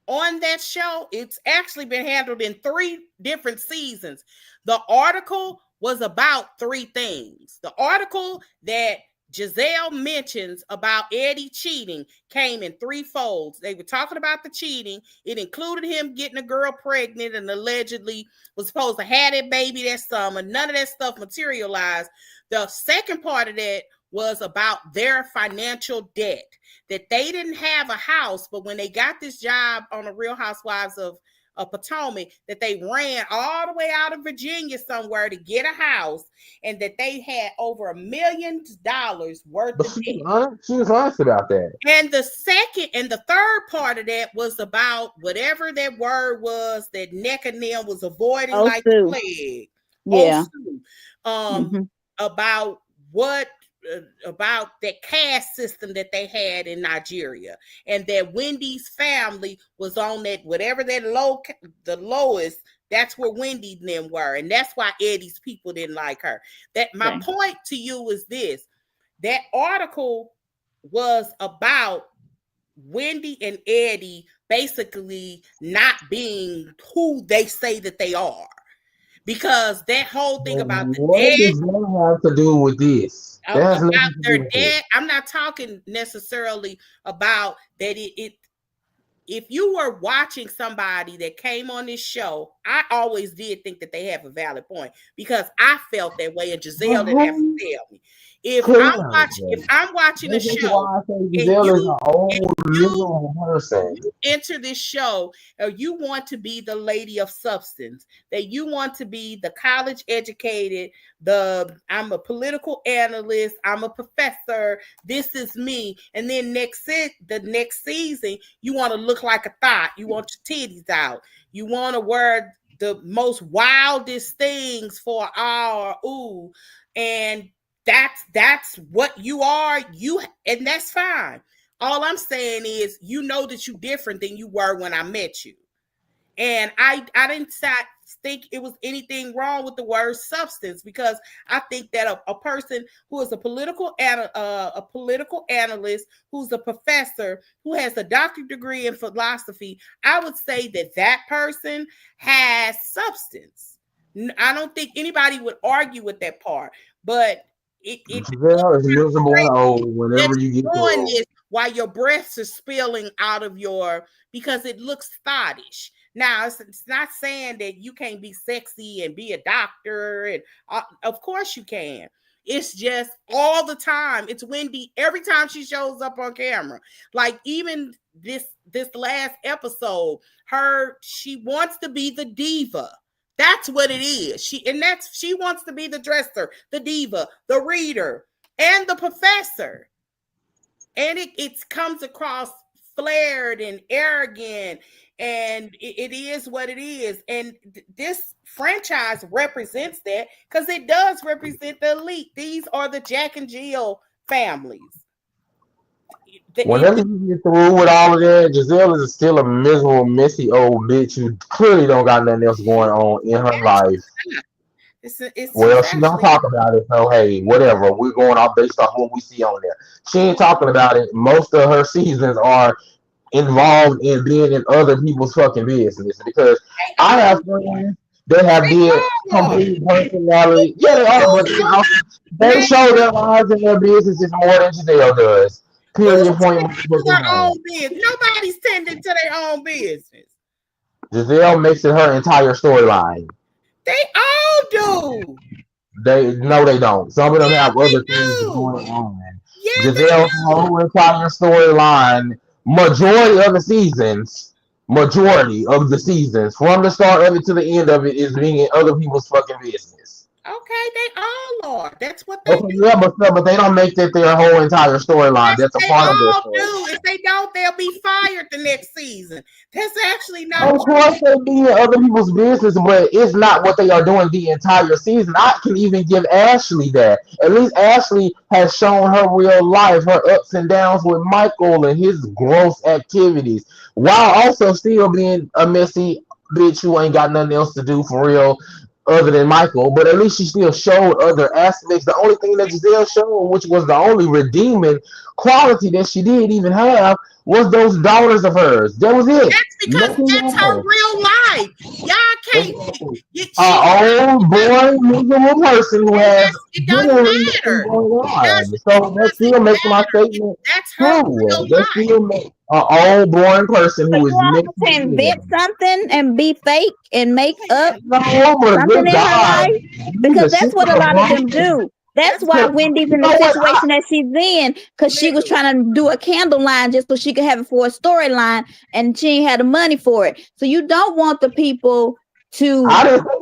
on that show, it's actually been handled in 3 different seasons. The article was about 3 things. The article that Gizelle mentions about Eddie cheating came in 3 folds. They were talking about the cheating. It included him getting a girl pregnant and allegedly was supposed to have that baby that summer. None of that stuff materialized. The second part of that was about their financial debt, that they didn't have a house, but when they got this job on the Real Housewives of Potomac, that they ran all the way out of Virginia somewhere to get a house, and that they had over $1 million worth but of she debt. was honest about that. And the second and the third part of that was about whatever that word was that Neck and them was avoiding Oh, like the Sue. plague. Yeah. Mm-hmm. About what about that caste system that they had in Nigeria, and that Wendy's family was on that whatever that the lowest. That's where Wendy and them were, and that's why Eddie's people didn't like her. That my point to you is this: that article was about Wendy and Eddie basically not being who they say that they are. Because that whole thing about the What dead, does that have to do with this? That has about nothing to do their with dead, this. I'm not talking necessarily about that if you were watching somebody that came on this show, I always did think that they have a valid point because I felt that way, and Giselle didn't have to tell me. If I'm watching a This is show why I say and Gizelle is an old you miserable person. you enter this show or you want to be the lady of substance, that you want to be the college educated, I'm a political analyst, I'm a professor, this is me, and then the next season you want to look like a thought, you want your titties out, you want to wear the most wildest things for our ooh, and that's what you are, and that's fine. All I'm saying is, you know that you're different than you were when I met you. And I didn't think it was anything wrong with the word substance, because I think that a person who is a political analyst, who's a professor, who has a doctorate degree in philosophy, I would say that that person has substance. I don't think anybody would argue with that part, but it Gizelle is miserable and old that whenever you you're get to doing her. this while your breaths are spilling out of because it looks thottish. Now, it's not saying that you can't be sexy and be a doctor, and of course you can. It's just all the time. It's Wendy every time she shows up on camera. Like even this last episode, she wants to be the diva. That's what it is. She wants to be the dresser, the diva, the reader, and the professor. And it comes across flared and arrogant, and it is what it is. And this franchise represents that because it does represent the elite. These are the Jack and Jill families. Whenever you get through with all of that, Gizelle is still a miserable, messy old bitch who clearly don't got nothing else going on in her life. Well, she don't talk about it, so hey, whatever. We're going off based off what we see on there. She ain't talking about it. Most of her seasons are involved in being in other people's fucking business because I have friends that have did complete personality. Yeah, they are, but they show their lives and their businesses more than Gizelle does. Period. Point. Their own business. Nobody's tending to their own business. Gizelle makes it her entire storyline. They all do. They don't. Some of them have other things going on. Gizelle's whole entire storyline, majority of the seasons, from the start of it to the end of it, is being in other people's fucking business. Okay, they all are. That's what they do. Yeah, but they don't make that their whole entire storyline. That's a part of their story. If they don't, they'll be fired the next season. That's actually not true. Of course they be in other people's business, but it's not what they are doing the entire season. I can even give Ashley that. At least Ashley has shown her real life, her ups and downs with Michael and his gross activities, while also still being a messy bitch who ain't got nothing else to do for real other than Michael, but at least she still showed other aspects. The only thing that Gizelle showed, which was the only redeeming quality that she did even have, was those daughters of hers. That was it. That's because that's her real life. Y'all can't. An old boy, miserable person who has it doesn't matter. So that still makes my statement true. That still makes an old boring person who is to invent something and be fake and make up something in her life, because that's what a lot of them do. That's why Wendy's in the situation that she's in, because she was trying to do a candle line just so she could have it for a storyline, and she ain't had the money for it. So you don't want the people to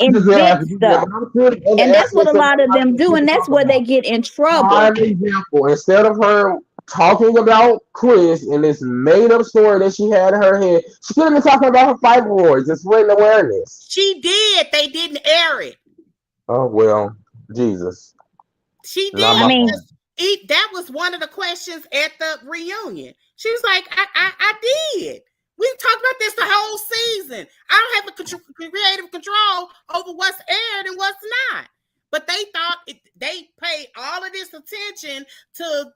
invent stuff, and that's what a lot of them do, and that's where they get in trouble. Prime example, instead of her talking about Chris and this made-up story that she had in her head, she could have been talking about her fibroids and spreading awareness. She did. They didn't air it. Oh, well, Jesus. She did. I mean, that was one of the questions at the reunion. She was like, I did. We talked about this the whole season. I don't have a creative control over what's aired and what's not. But they thought they paid all of this attention to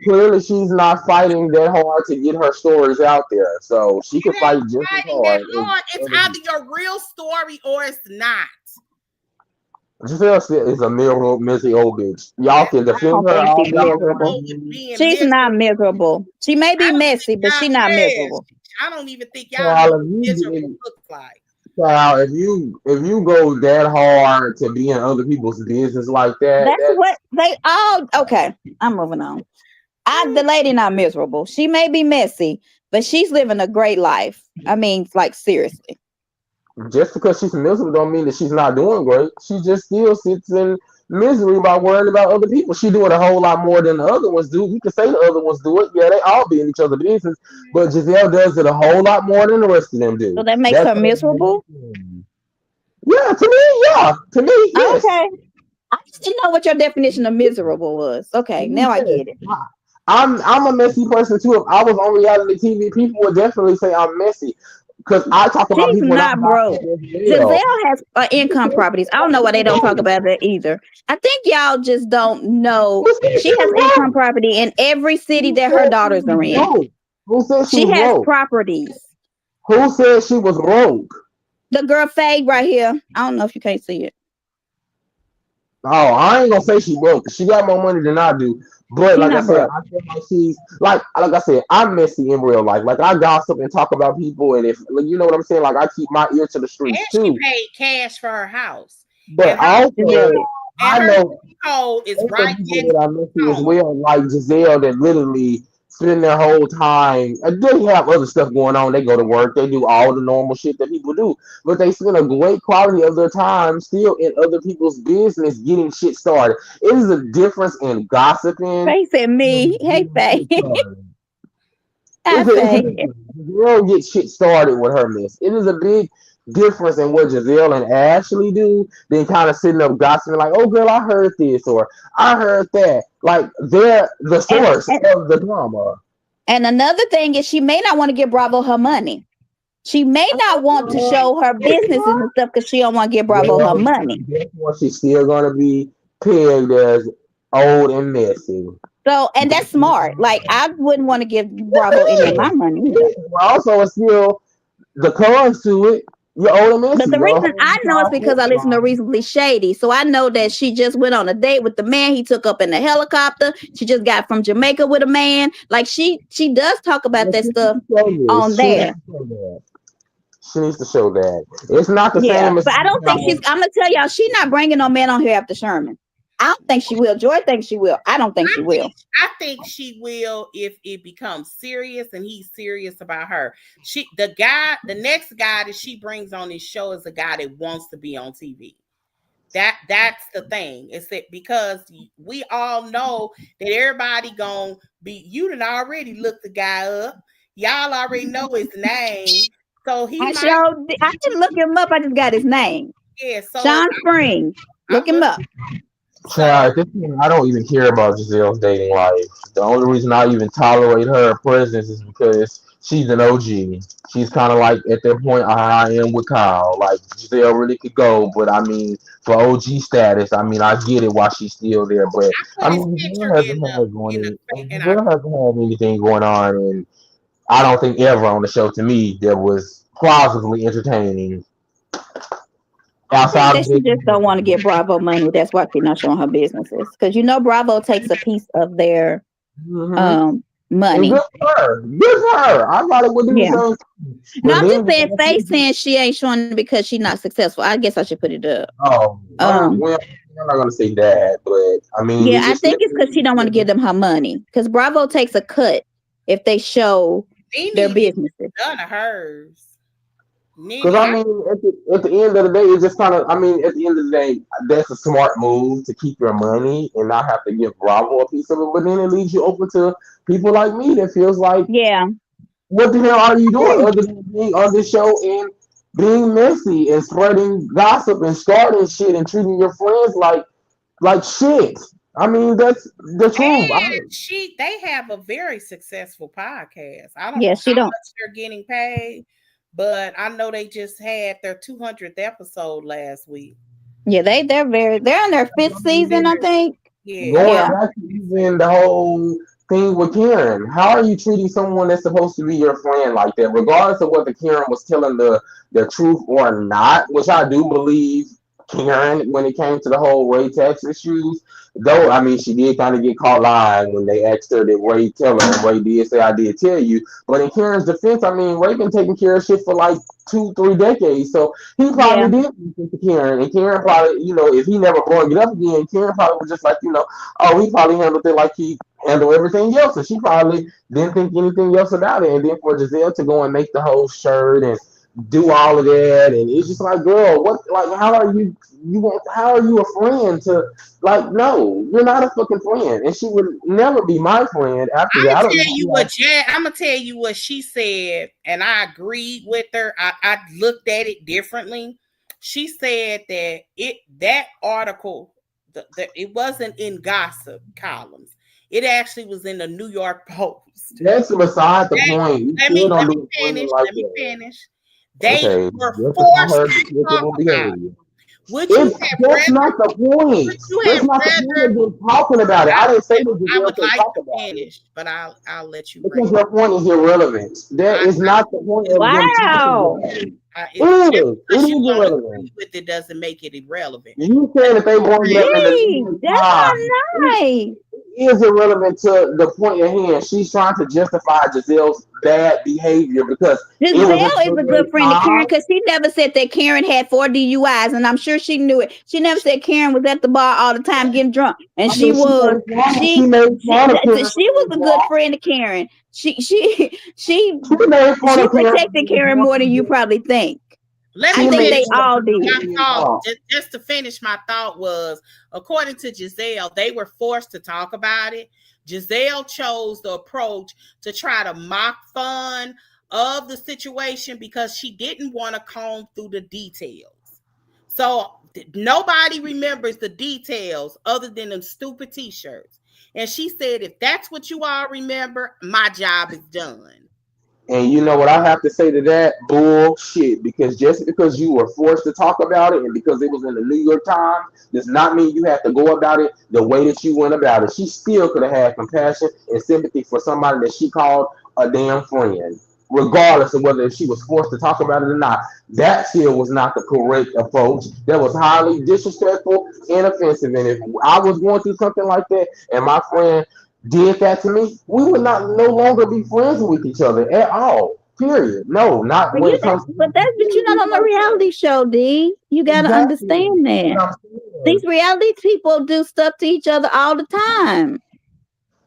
Clearly, she's not fighting that hard to get her stories out there. So she could fight just as hard. It's either your real story or it's not. Gizelle is a miserable, messy old bitch. Y'all can defend her all miserable. She's not miserable. She may be messy, but she's not miserable. I don't even think y'all know what miserable looks like. Child, if you go that hard to be in other people's business like that, that's what they all. Okay, I'm moving on. The lady not miserable. She may be messy, but she's living a great life. I mean, like seriously. Just because she's miserable don't mean that she's not doing great. She just still sits in misery by worrying about other people. She doing a whole lot more than the other ones do. You can say the other ones do it. Yeah, they all be in each other's business. But Gizelle does it a whole lot more than the rest of them do. So that makes her miserable? Yeah, to me, yes. Okay. I just didn't know what your definition of miserable was. Okay, now I get it. I'm a messy person too. If I was on reality TV, people would definitely say I'm messy. Because I talk about she's people not broke. Gizelle has income properties. I don't know why they don't talk about that either. I think y'all just don't know. She has income property in every city that her daughters are in. Who said she has broke? Properties. Who said she was broke? The girl Faye right here. I don't know if you can't see it. Oh, I ain't gonna say she broke. She got more money than I do. But She like I not said, broke. I feel like she's like I said, I'm messy in real life. Like I gossip and talk about people, and if like, you know what I'm saying, like I keep my ear to the streets And she too. paid cash for her house. But And her Yeah. also, and I her know code is other right people next that I to messy the as home. well, like Gizelle, that literally spend their whole time. They have other stuff going on. They go to work. They do all the normal shit that people do, but they spend a great quality of their time still in other people's business, getting shit started. It is a difference in gossiping Faye said me. and Hey, getting Faye. shit started. Hi, It's a Faye. difference. Giselle get shit started with her mess. It is a big difference in what Giselle and Ashley do than kind of sitting up gossiping like, oh girl, I heard this or I heard that. Like they're the And, source and of the drama. and another thing is she may not want to give Bravo her money. She may not want to show her businesses and stuff because she don't want to give Bravo her Well, money. therefore she's still gonna be pegged as old and messy. So, and that's smart. Like, I wouldn't want to give Bravo any of my money either. Also, it's still the cons to it. You're old and But messy. the Your reason whole I know is because I listen to time. Reasonably Shady. So I know that she just went on a date with the man he took up in the helicopter. She just got from Jamaica with a man. Like she does talk about Well, that she needs stuff to show this. on She needs there. to show that. She needs to show that. It's not the Yeah. same as But I don't think she's, I'm going to tell y'all, she's not bringing no man on here after Sherman. I don't think she will. Joy thinks she will. I don't think she will. I think she will if it becomes serious and he's serious about her. The next guy that she brings on this show is a guy that wants to be on TV. That's the thing. It's that because we all know that everybody gonna be. You done already looked the guy up. Y'all already know his name, so he might. I didn't look him up. I just got his name. Yeah. So Sean Springs. I Look him look. up. Child, So at this point, I don't even care about Giselle's dating life. The only reason I even tolerate her presence is because she's an OG. She's kind of like at that point I am with Kyle. Like Giselle really could go, but I mean, for OG status, I mean, I get it why she's still there. But I I put his mean, picture in our. Giselle hasn't had anything going on, and I don't think ever on the show to me that was plausibly entertaining I think outside that of she this. just don't want to give Bravo money. That's why she's not showing her businesses. Because Bravo takes a piece of their Mm-hmm. And money. good for her. Good for her. I thought it would do the Yeah. same thing. No, But I'm just then, saying Faye saying she ain't showing it because she's not successful. I guess I should put it up. well, I'm not gonna say that, but I mean, Yeah, it's I just think it's because she don't want to give them her money. Because Bravo takes a cut if they show their businesses. None of hers. because I mean, at the end of the day, it's just kind of. I mean, at the end of the day, that's a smart move to keep your money and not have to give Bravo a piece of it. But then it leaves you open to people like me that feels like, Yeah. what the hell are you doing other than being on this show and being messy and spreading gossip and starting shit and treating your friends like shit. I mean, that's the truth. They have a very successful podcast. I don't Yeah, know she how don't. much they're getting paid, but I know they just had their 200th episode last week. Yeah, they're in their fifth season, I think. Yeah. Going Yeah. back to even the whole thing with Karen, how are you treating someone that's supposed to be your friend like that, regardless of whether Karen was telling the truth or not, which I do believe Karen when it came to the whole Ray tax issues. Though I mean, she did kind of get caught lying when they asked her did Ray tell her, and Ray did say I did tell you. But in Karen's defense, I mean, Ray been taking care of shit for like 2-3 decades, so he Yeah. probably did listen to Karen, and Karen probably, if he never brought it up again, Karen probably was just like, oh, he probably handled it like he handled everything else, and she probably didn't think anything else about it. And then for Gizelle to go and make the whole shirt and do all of that, and it's just like, girl, what? Like, how are you? How are you a friend to? Like, no, you're not a fucking friend, and she would never be my friend after that. I don't know. I'm gonna tell you what she said, and I agreed with her. I looked at it differently. She said that article, it wasn't in gossip columns. It actually was in the New York Post. That's beside the point. You still don't do finish. like Let me that. finish. They Okay, were just forced her to talk about behavior. Would you have That's not the point. That's not the point of them talking about it. I didn't say that I Gizelle would can like talk to about it. finish, but I'll let you Because rant. your point is irrelevant. That is not the point of them talking Wow. about it. Just It because is you don't irrelevant. agree with it doesn't make it irrelevant. You saying that they brought it up in the New Gee, York that's Times not nice. is irrelevant to the point at hand. She's trying to justify Giselle's bad behavior because it was in Giselle the is a New good York friend of Karen Times. because she never said that Karen had 4 DUIs, and I'm sure she knew it. She never said Karen was at the bar all the time getting drunk, and I she mean, was. she made She fun of Karen for she was being a good drunk. friend of Karen. She made fun She of Karen for protected being Karen drunk. more than you probably think. Let I me She think made they finish fun of all Karen for my did. being thought. drunk. Just to finish my thought was, according to Gizelle, they were forced to talk about it. Gizelle chose the approach to try to mock fun of the situation because she didn't want to comb through the details. So nobody remembers the details other than them stupid t-shirts. And she said, if that's what you all remember, my job is done. And you know what I have to say to that? Bullshit. Because just because you were forced to talk about it and because it was in the New York Times does not mean you have to go about it the way that you went about it. She still could have had compassion and sympathy for somebody that she called a damn friend, regardless of whether she was forced to talk about it or not. That still was not the correct approach. That was highly disrespectful and offensive. And if I was going through something like that and my friend did that to me, we would not no longer be friends with each other at all. Period. No, not But when it comes to you're not on a reality show, D. You gotta exactly understand what that. I'm saying. These reality people do stuff to each other all the time.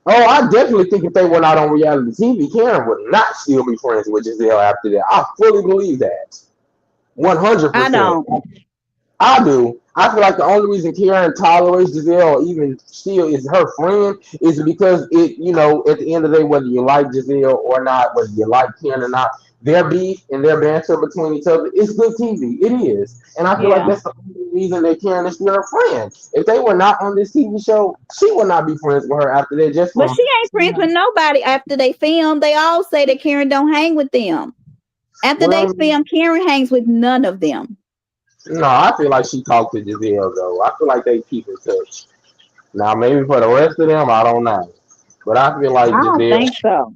Oh, I definitely think if they were not on reality TV, Karen would not still be friends with Giselle after that. I fully believe that. I 100%. don't. I do. I feel like the only reason Karen tolerates Giselle, or even still is her friend, is because at the end of the day, whether you like Giselle or not, whether you like Karen or not, their beef and their banter between each other is good TV. It is. And I feel like Yeah. that's the only reason that Karen is still her friend. If they were not on this TV show, she would not be friends with her after that, just But from. she ain't friends with nobody after they film. They all say that Karen don't hang with them. After they Well, film, Karen hangs with none of them. no, I feel like she talked to Giselle, though. I feel like they keep in touch. Now, maybe for the rest of them, I don't know. But I feel like I don't Giselle think so.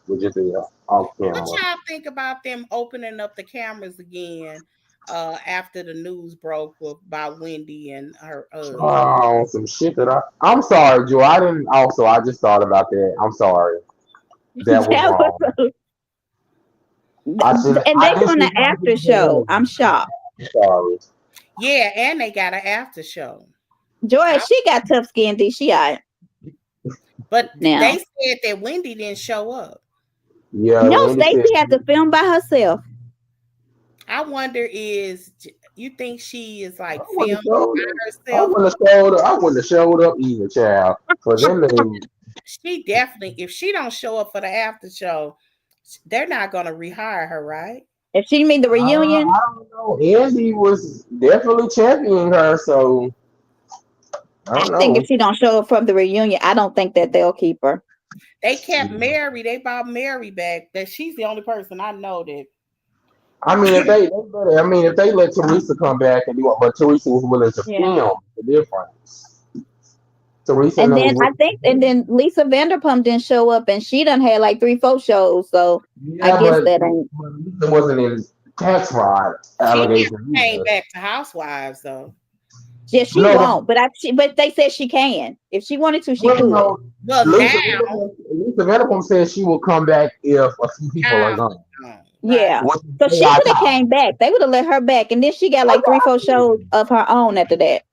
with Giselle off What camera. y'all think about them opening up the cameras again after the news broke about Wendy and her Oh, some shit that I'm sorry, Joe. I didn't. Also, I just thought about that. I'm sorry. That was That was wrong. I should. and they I just doing the didn't want to after get the show. I'm relevant. shocked. I'm sorry. Yeah, and they got an after show. Joy, she got tough skin, D. She all right But they now. said that Wendy didn't show up. Yeah, No, Wendy said Stacey had to film by herself. I wonder you think she is I like wouldn't have filming showed by up. I herself? wouldn't have showed up. I wouldn't have showed up either, child. For them to She definitely, if she don't show up for the after show, they're not gonna rehire her, right? If she mean the reunion, I don't know. Andy was definitely championing her, so I I don't think know. if she don't show up from the reunion, I don't think that they'll keep her. They kept Mary. They brought Mary back. That she's the only person I know that. I mean, if they better. I mean, if they let Teresa come back and do it, but Teresa was willing to Yeah. film the difference. Teresa And knows then what. Lisa Vanderpump didn't show up, and she done had like 3-4 shows. So I Yeah, guess that ain't. but Lisa wasn't in tax fraud She never allegations came either. back to Housewives though. Yeah, she No, won't. But they said she can. If she wanted to, she well, could. no. Well, Lisa, now, Lisa Vanderpump said she will come back if a few people are child, gone. Yeah. right? What So say she I could have call? came back. They would have let her back, and then she got like 3-4 shows of her own after that.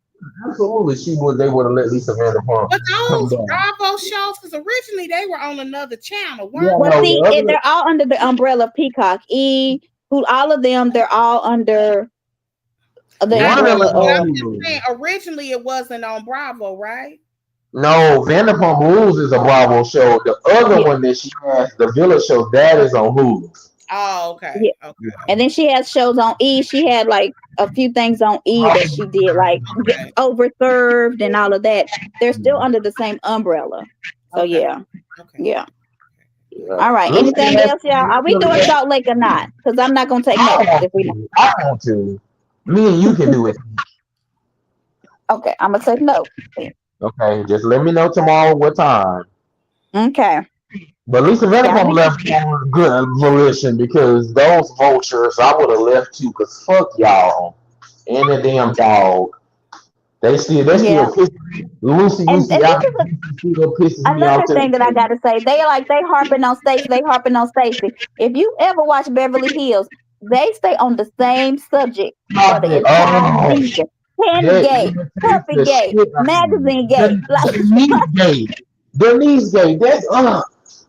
Absolutely, she would. They would have let Lisa Vanderpump But come those back. Bravo shows, because originally they were on another channel, Yeah, weren't Well, they? no, see, the other. they're all under the umbrella of Peacock. Who all of them, they're all under the I One of them umbrella is know, but on I'm of. just saying, Hulu. originally it wasn't on Bravo, right? No, Vanderpump Rules is a Bravo show. The other Yeah, one that she has, the Village show, that is on Hulu. Oh, okay, yeah. okay, And then she has shows on E. She had like a few things on E that she did, like get okay, overserved and all of that. They're still under the same umbrella. So okay, yeah, okay. yeah. Yeah. All right. Lisa Anything has, else, y'all? Are we doing Salt Lake or not? Because I'm not gonna take I notes want if we not. to. I want to. Me and you can do it. Okay, I'm gonna take notes. Okay, just let me know tomorrow what time. Okay. But Lisa Yeah, I Vanderpump think left on good volition because those vultures I would have left too. Cause fuck y'all and the damn dog. They yeah. still piss me. Lucy And this after is still pisses me off another to thing this that I day. gotta say. They harping on Stacey. They harping on Stacey. If you ever watch Beverly Hills, they stay on the same subject for the entire Oh, season. Candy that gay, irritates puppy the gay, shit out of me. magazine gay. Like Denise gay. Denise gay. That's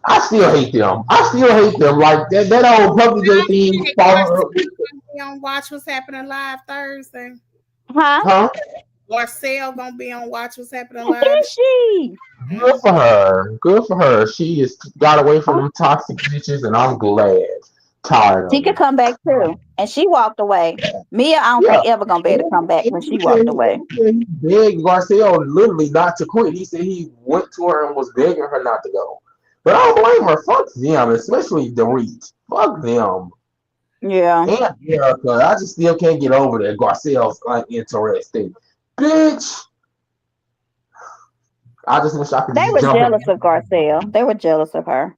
I still hate them. I still hate them. Like that old puppy gay thing Hey, following up with Marcel gonna be on Watch What's Happening Live Thursday. huh? huh? Marcel gonna be on Watch What's Happening Live. Is she? Good Mm. for her. Good for her. She is got away from Oh, them toxic bitches, and I'm glad. Tired she of could them. come back too. And she walked away. Mia, I don't Yeah. think ever gonna be able to come back when she walked away. He begged Garcelle literally not to quit. He said he went to her and was begging her not to go. But I don't blame her. Fuck them, especially Dorit. Fuck them. Yeah. And Erica. I just still can't get over that Garcelle's uninteresting. Bitch. I just wish I could They just were jump in. jealous of Garcelle. They were jealous of her.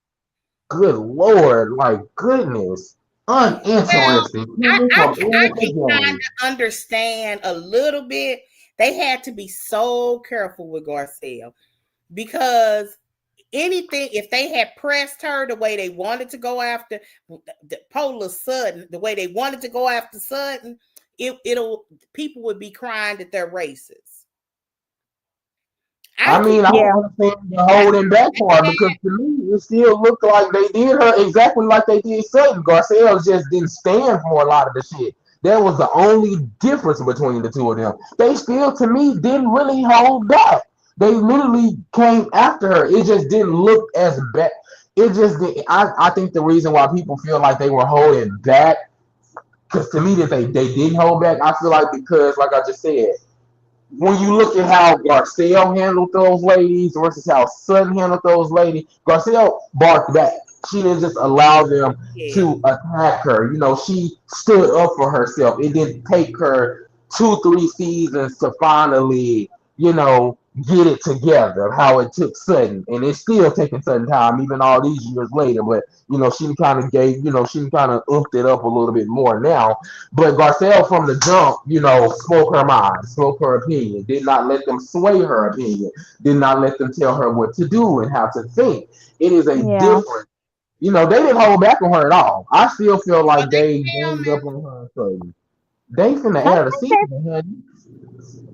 Good Lord. Like, goodness. Well, Uninteresting. I can kind of understand a little bit. They had to be so careful with Garcelle because anything, if they had pressed her the way they wanted to go after the Polar Sudden, the way they wanted to go after Sudden, it'll people would be crying that they're racist. I I can mean, I Yeah. don't understand the holding back part because to me, it still looked like they did her exactly like they did Sutton. Garcelle just didn't stand for a lot of the shit. That was the only difference between the two of them. They still, to me, didn't really hold back. They literally came after her. It just didn't look as bad. It just did. I think the reason why people feel like they were holding back, because to me, that they didn't hold back, I feel like because, like I just said, when you look at how Garcelle handled those ladies versus how Sutton handled those ladies, Garcelle barked back. She didn't just allow them yeah. to attack her. You know, she stood up for herself. It didn't take her 2, 3 seasons to finally, you know, get it together. How it took Sutton, and it's still taking Sutton time, even all these years later. But you know, she kind of gave, you know, she kind of upped it up a little bit more now. But Garcelle from the jump, you know, spoke her mind, spoke her opinion, did not let them sway her opinion, did not let them tell her what to do and how to think. It is a Yeah. different, you know, they didn't hold back on her at all. I still feel Well, like they they ganged filming, up on her. So they finna I air the think season, honey.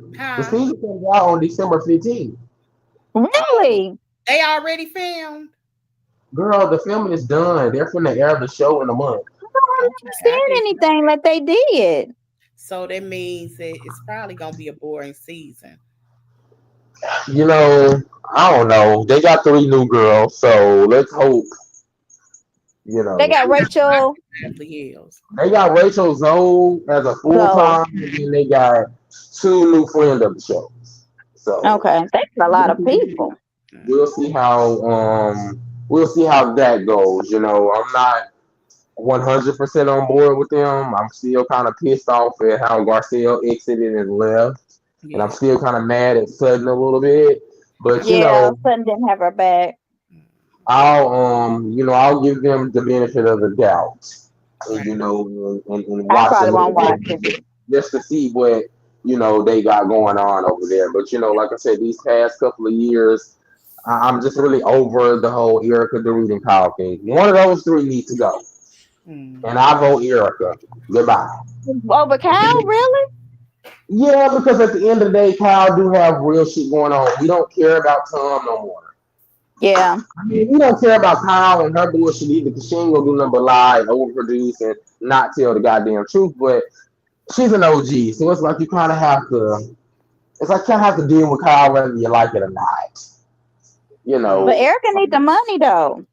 The huh? season comes out on December 15th. Oh, really. they already filmed. Girl, the filming is done. They're finna air the show in a month. I don't remember Okay, I seeing didn't know anything that. like they did. So that means that it's probably gonna be a boring season. You know, I don't know. They got 3 new girls, so let's hope, you They know. got Rachel Beverly Hills. They got Rachel Zoe as a full Zoe. time, and then they got 2 new friend of the shows. So Okay. That's a lot of people. we'll see how we'll see how that goes. You know, I'm not 100% on board with them. I'm still kind of pissed off at how Garcelle exited and left, and I'm Yeah. still kind of mad at Sutton a little bit. But you Yeah. know, Sutton didn't have her back. I'll give them the benefit of the doubt, and Right. and I watch a probably little won't watch it. bit just to see what they got going on over there. But like I said, these past couple of years, I'm just really over the whole Erica Dorit and Kyle thing. One of those 3 needs to go, Mm. and I vote Erica. Goodbye. Over Kyle, really? Yeah, because at the end of the day, Kyle do have real shit going on. We don't care about Tom no more. Yeah. I mean, we don't care about Kyle and her bullshit either because she ain't gonna do nothing but lie, overproduce, and not tell the goddamn truth. But she's an OG, so it's like you kind of have to. It's like you kind of have to deal with Kyle whether you like it or not. You Mm. But know. Erica need the money though.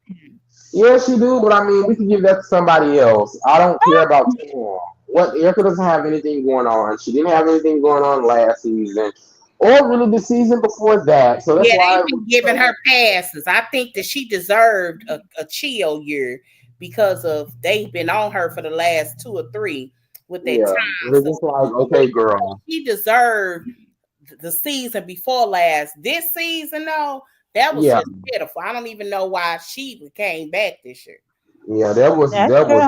Yeah, she do, but I mean, we can give that to somebody else. I don't care about Tom. What Erica doesn't have anything going on. She didn't have anything going on last season, or really the season before that. So that's Yeah, why. they've been giving her passes. I think that she deserved a chill year because of they've been on her for the last 2 or 3 with that Yeah, time. it's So just like, okay, girl. she deserved the season before last. This season, though, That was Yeah, just pitiful. I don't even know why she came back this year. yeah, that was That's that was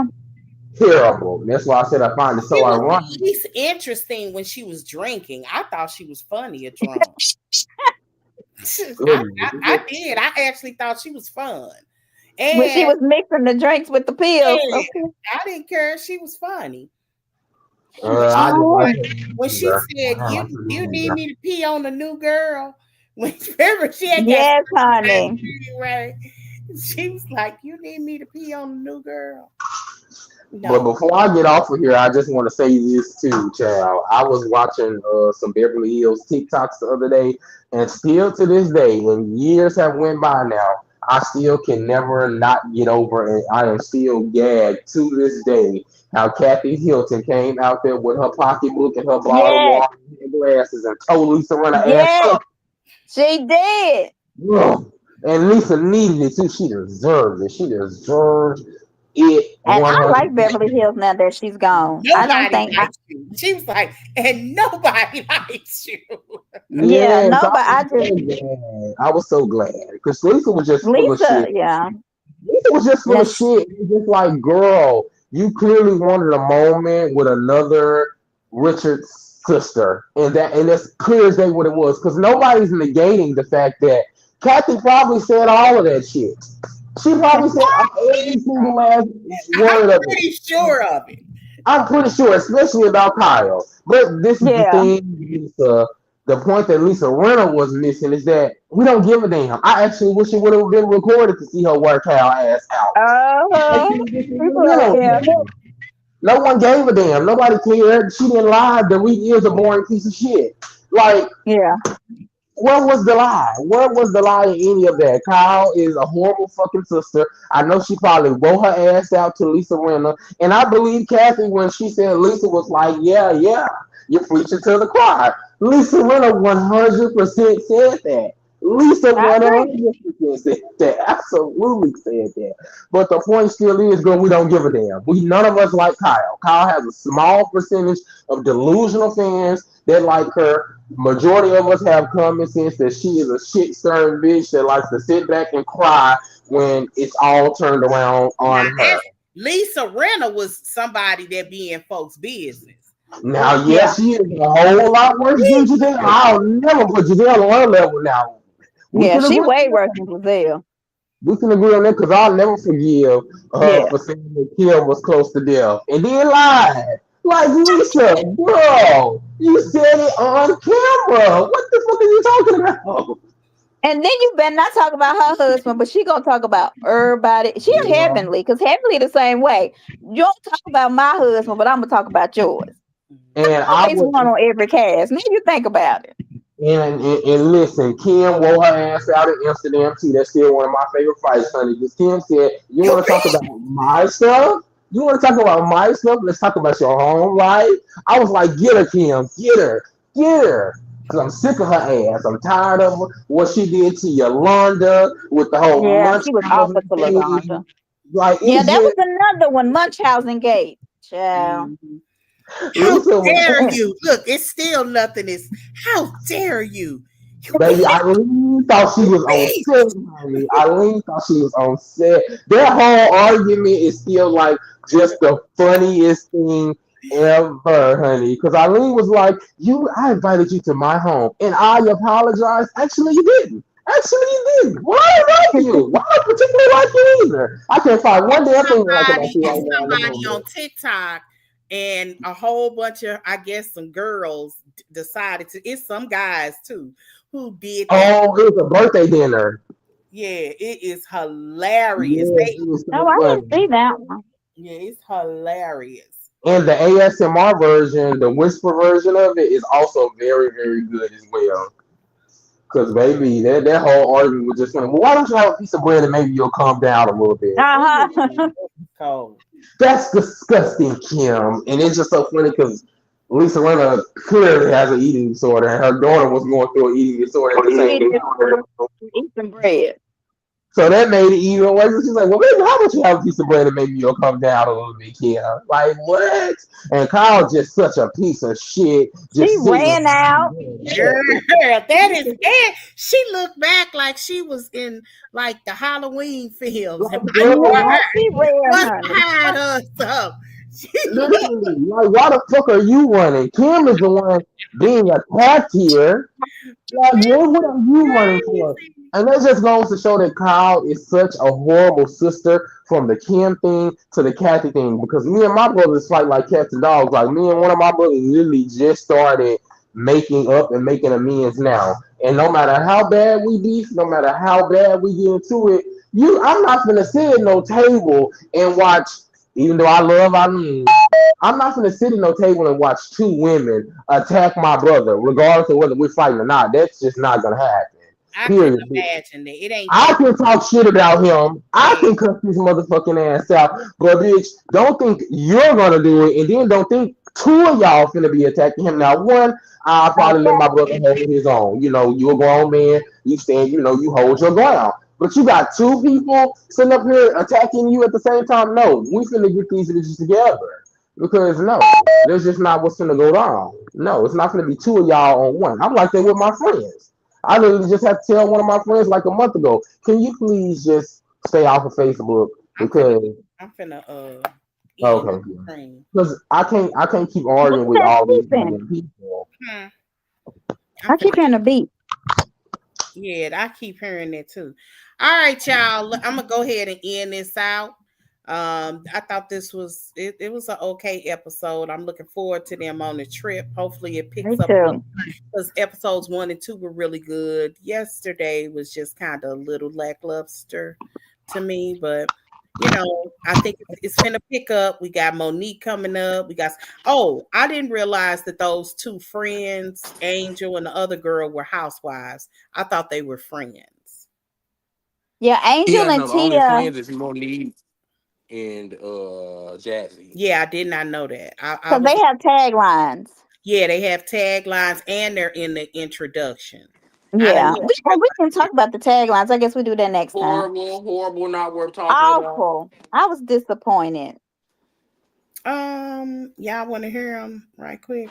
true. terrible. That's why I said I find it She so was ironic. at least interesting when she was drinking. I thought she was funny at drunk. I did. I actually thought she was fun. When she And was mixing the drinks with the pills. yeah, Okay. I didn't care. She was funny. I just Oh, like When she her. said, "You need me to pee on the new girl," when remember she had got yes, honey. right, she was like, "You need me to pee on the new girl." But No, before I get off of here, I just want to say this too, child. I was watching some Beverly Hills TikToks the other day, and still to this day, when years have went by now, I still can never not get over, and I am still gagged to this day. How Kathy Hilton came out there with her pocketbook and her bottle of Yes, water and her glasses and totally surrender ass yes, up. she did. Ugh. And Lisa needed it too. She deserved it. She deserved it And I like 100%. Beverly Hills now that she's gone. I don't nobody think likes you. She was like, and nobody likes you. yeah, Yes, no, I but was I just so glad. I was so glad because Lisa was just full of Lisa, shit. yeah. Lisa was just full Now of shit. It was just like, girl, you clearly wanted a moment with another Richard's sister, and that's clear as day what it was. Because nobody's negating the fact that Kathy probably said all of that shit. She probably said every single last I'm word of it. pretty sure of it. I'm pretty sure, especially about Kyle. But this is the yeah. thing, Lisa. The point that Lisa Renner was missing is that we don't give a damn. I actually wish it would have been recorded to see her work Kyle ass out. Uh-huh. Yeah. No one gave a damn. Nobody cared. She didn't lie. The week is a boring piece of shit. Like, Yeah. where was the lie? Where was the lie in any of that? Kyle is a horrible fucking sister. I know she probably wore her ass out to Lisa Renner. And I believe Kathy when she said Lisa was like, yeah, you're preaching to the choir. Lisa Renner 100% said that. Lisa I agree. 100% said that. Absolutely said that. But the point still is, girl, we don't give a damn. We none of us like Kyle. Kyle has a small percentage of delusional fans that like her. Majority of us have common sense that she is a shit stirring bitch that likes to sit back and cry when it's all turned around Now, on her. Lisa Renner was somebody that be in folks' business. Now, Yeah. yes, she is a whole lot worse than Giselle. I'll never put Giselle on her level now. We Yeah, can she agree. way worse than Gizelle. We can agree on that because I'll never forgive Yeah. for saying that Kim was close to death and then lied. Like Lisa, bro, you said it on camera. What the fuck are you talking about? And then you better not talk about her husband, but she gonna talk about everybody. She a Yeah. heavenly, because heavenly the same way. You don't talk about my husband, but I'm gonna talk about yours. And I Always would one on every cast. Now you think about it. And listen, Kim wore her ass out in Amsterdam too. That's still one of my favorite fights, honey. Because Kim said, "You want to talk about my stuff? You want to talk about my stuff? Let's talk about your home life." I was like, "Get her, Kim. Get her." Because I'm sick of her ass. I'm tired of what she did to Yolanda with the whole Yeah, she was awful Munchausen to thing. LaDonda. Like Yeah, it's that was just another one, Munchausen Gate. Child. Mhm. How Lisa dare was. you? Look, it's still nothing. Is how dare you? You Baby, Eileen thought she was on beast. set, honey. Eileen thought she was on set. Their whole argument is still like just the funniest thing ever, honey. Because Eileen was like, I invited you to my home and I apologize. Actually, you didn't. Actually, you didn't. Why I like you? Why I particularly like you either? I can't find one damn thing to like about you right now in the Somebody on moment. TikTok and a whole bunch of, I guess, some girls decided to. It's some guys too who did that. Oh, it was a birthday dinner. Yeah, it is hilarious. Yes, it was Oh, so I didn't funny. see that one. Yeah, it's hilarious. And the ASMR version, the whisper version of it, is also very, very good as well. Cause baby, that whole argument was just funny. Well, why don't you have a piece of bread and maybe you'll calm down a little bit? Uh-huh. Cold. That's disgusting, Kim. And it's just so funny because Lisa Rinna clearly has an eating disorder, and her daughter was going through an eating disorder at the You same need to time. eat some bread. So that made it even worse. She's like, well, baby, how about you have a piece of bread and maybe you'll come down a little bit, Kim? Like, what? And Kyle's just such a piece of shit, She just sitting. ran out. Girl, that is it. She looked back like she was in like the Halloween films. Like, And why girl, you Yeah, why, she ran, must honey. hide us up? She, literally, like, why the fuck are you running? Kim is the one being attacked here. Like, what are you running for? crazy. And that just goes to show that Kyle is such a horrible sister from the Kim thing to the Kathy thing. Because me and my brothers fight like cats and dogs. Like, me and one of my brothers literally just started making up and making amends now. And no matter how bad we beef, no matter how bad we get into it, I'm not gonna sit at no table and watch. Even though I'm not gonna sit at no table and watch two women attack my brother, regardless of whether we're fighting or not. That's just not gonna happen. I couldn't Period. imagine that. It ain't I that can talk shit about him. I bad. can cuss his motherfucking ass out. But bitch, don't think you're gonna do it, and then don't think two of y'all finna be attacking him. Now, one, I'll probably let my brother hold his own. You know, you a grown man. You stand. You know, you hold your ground. But you got two people sitting up here attacking you at the same time. No, we finna get these bitches together. Because no, that's just not what's gonna go down. No, it's not gonna be two of y'all on one. I'm like that with my friends. I literally just had to tell one of my friends like a month ago, can you please just stay off of Facebook? I'm finna, Because I'm finna end okay, the stream. because I can't keep What's arguing with that all these beeping? different people. Hmm. I'm I keep finna, hearing a beep. yeah, I keep hearing that too. All right, y'all. I'm gonna go ahead and end this out. I thought this was it was an okay episode. I'm looking forward to them on the trip. Hopefully it Me picks up a little too. because episodes 1 and 2 were really good. Yesterday was just kind of a little lackluster to me, but you know, I think it's gonna pick up. We got Monique coming up. I didn't realize that those two friends, Angel and the other girl, were housewives. I thought they were friends. Yeah, Angel Yeah, and no, the only Tia, friends is Monique and Jazzy. Yeah, I did not know that. I because was they have taglines. Yeah, they have taglines and they're in the introduction. I didn't Yeah, we can talk about the taglines. I guess we do that next time. Horrible, horrible, not worth talking about. Awful. I was disappointed. Y'all want to hear them right quick?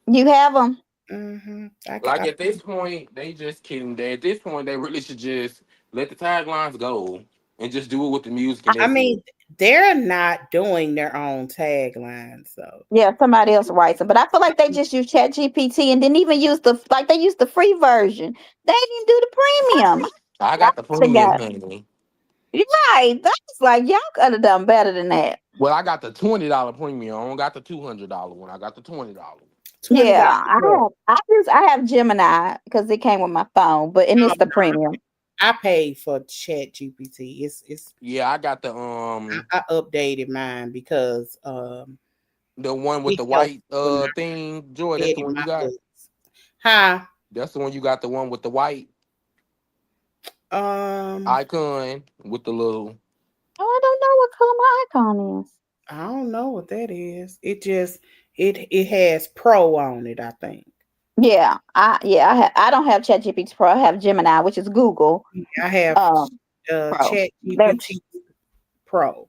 You have them? I Like got. at this point, they just kidding. At this point, they really should just let the taglines go and just do it with the music and I that's mean, it. they're not doing their own taglines, so Yeah, somebody else writes them. But I feel like they just use Chat GPT and didn't even use they used the free version. They didn't do the premium. I I got the should premium, got honey. right. That's like y'all could have done better than that. Well, I got the $20 premium. I don't got the $200 one. I got the $20. Yeah, $20. I have Gemini because it came with my phone, but and it's the premium. I paid for Chat GPT. It's Yeah, I got the I updated mine because the one with it the helps white with my thing, Joy. That's head the in one you my got. books. Huh? That's the one you got. The one with the white Um, icon with the little. Oh, I don't know what color my icon is. I don't know what that is. It has Pro on it, I think. Yeah, I don't have ChatGPT Pro. I have Gemini, which is Google I have Pro. Chat They're, GPT Pro, but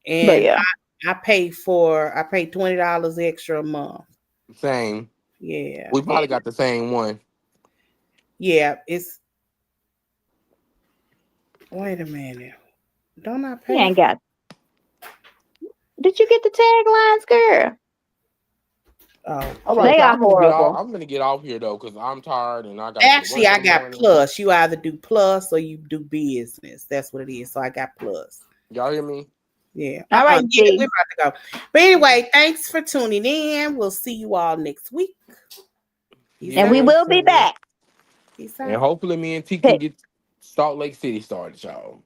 and yeah, I pay $20 extra a month. Same. Yeah, We probably got the same one. yeah. It's Wait a minute. Don't I you pay? ain't got. Did you get the taglines, girl? Oh, All right, They so are horrible. I'm gonna get off here though, because I'm tired and I gotta go to actually, work in I the got morning. Plus. You either do Plus or you do Business. That's what it is. So I got Plus. Y'all hear me? Yeah. All right, Yeah, D. we're about to go. But anyway, thanks for tuning in. We'll see you all next week. Peace And we out. Yes, will be sir. back. Peace And out. hopefully me and T can Okay. get Salt Lake City started, y'all.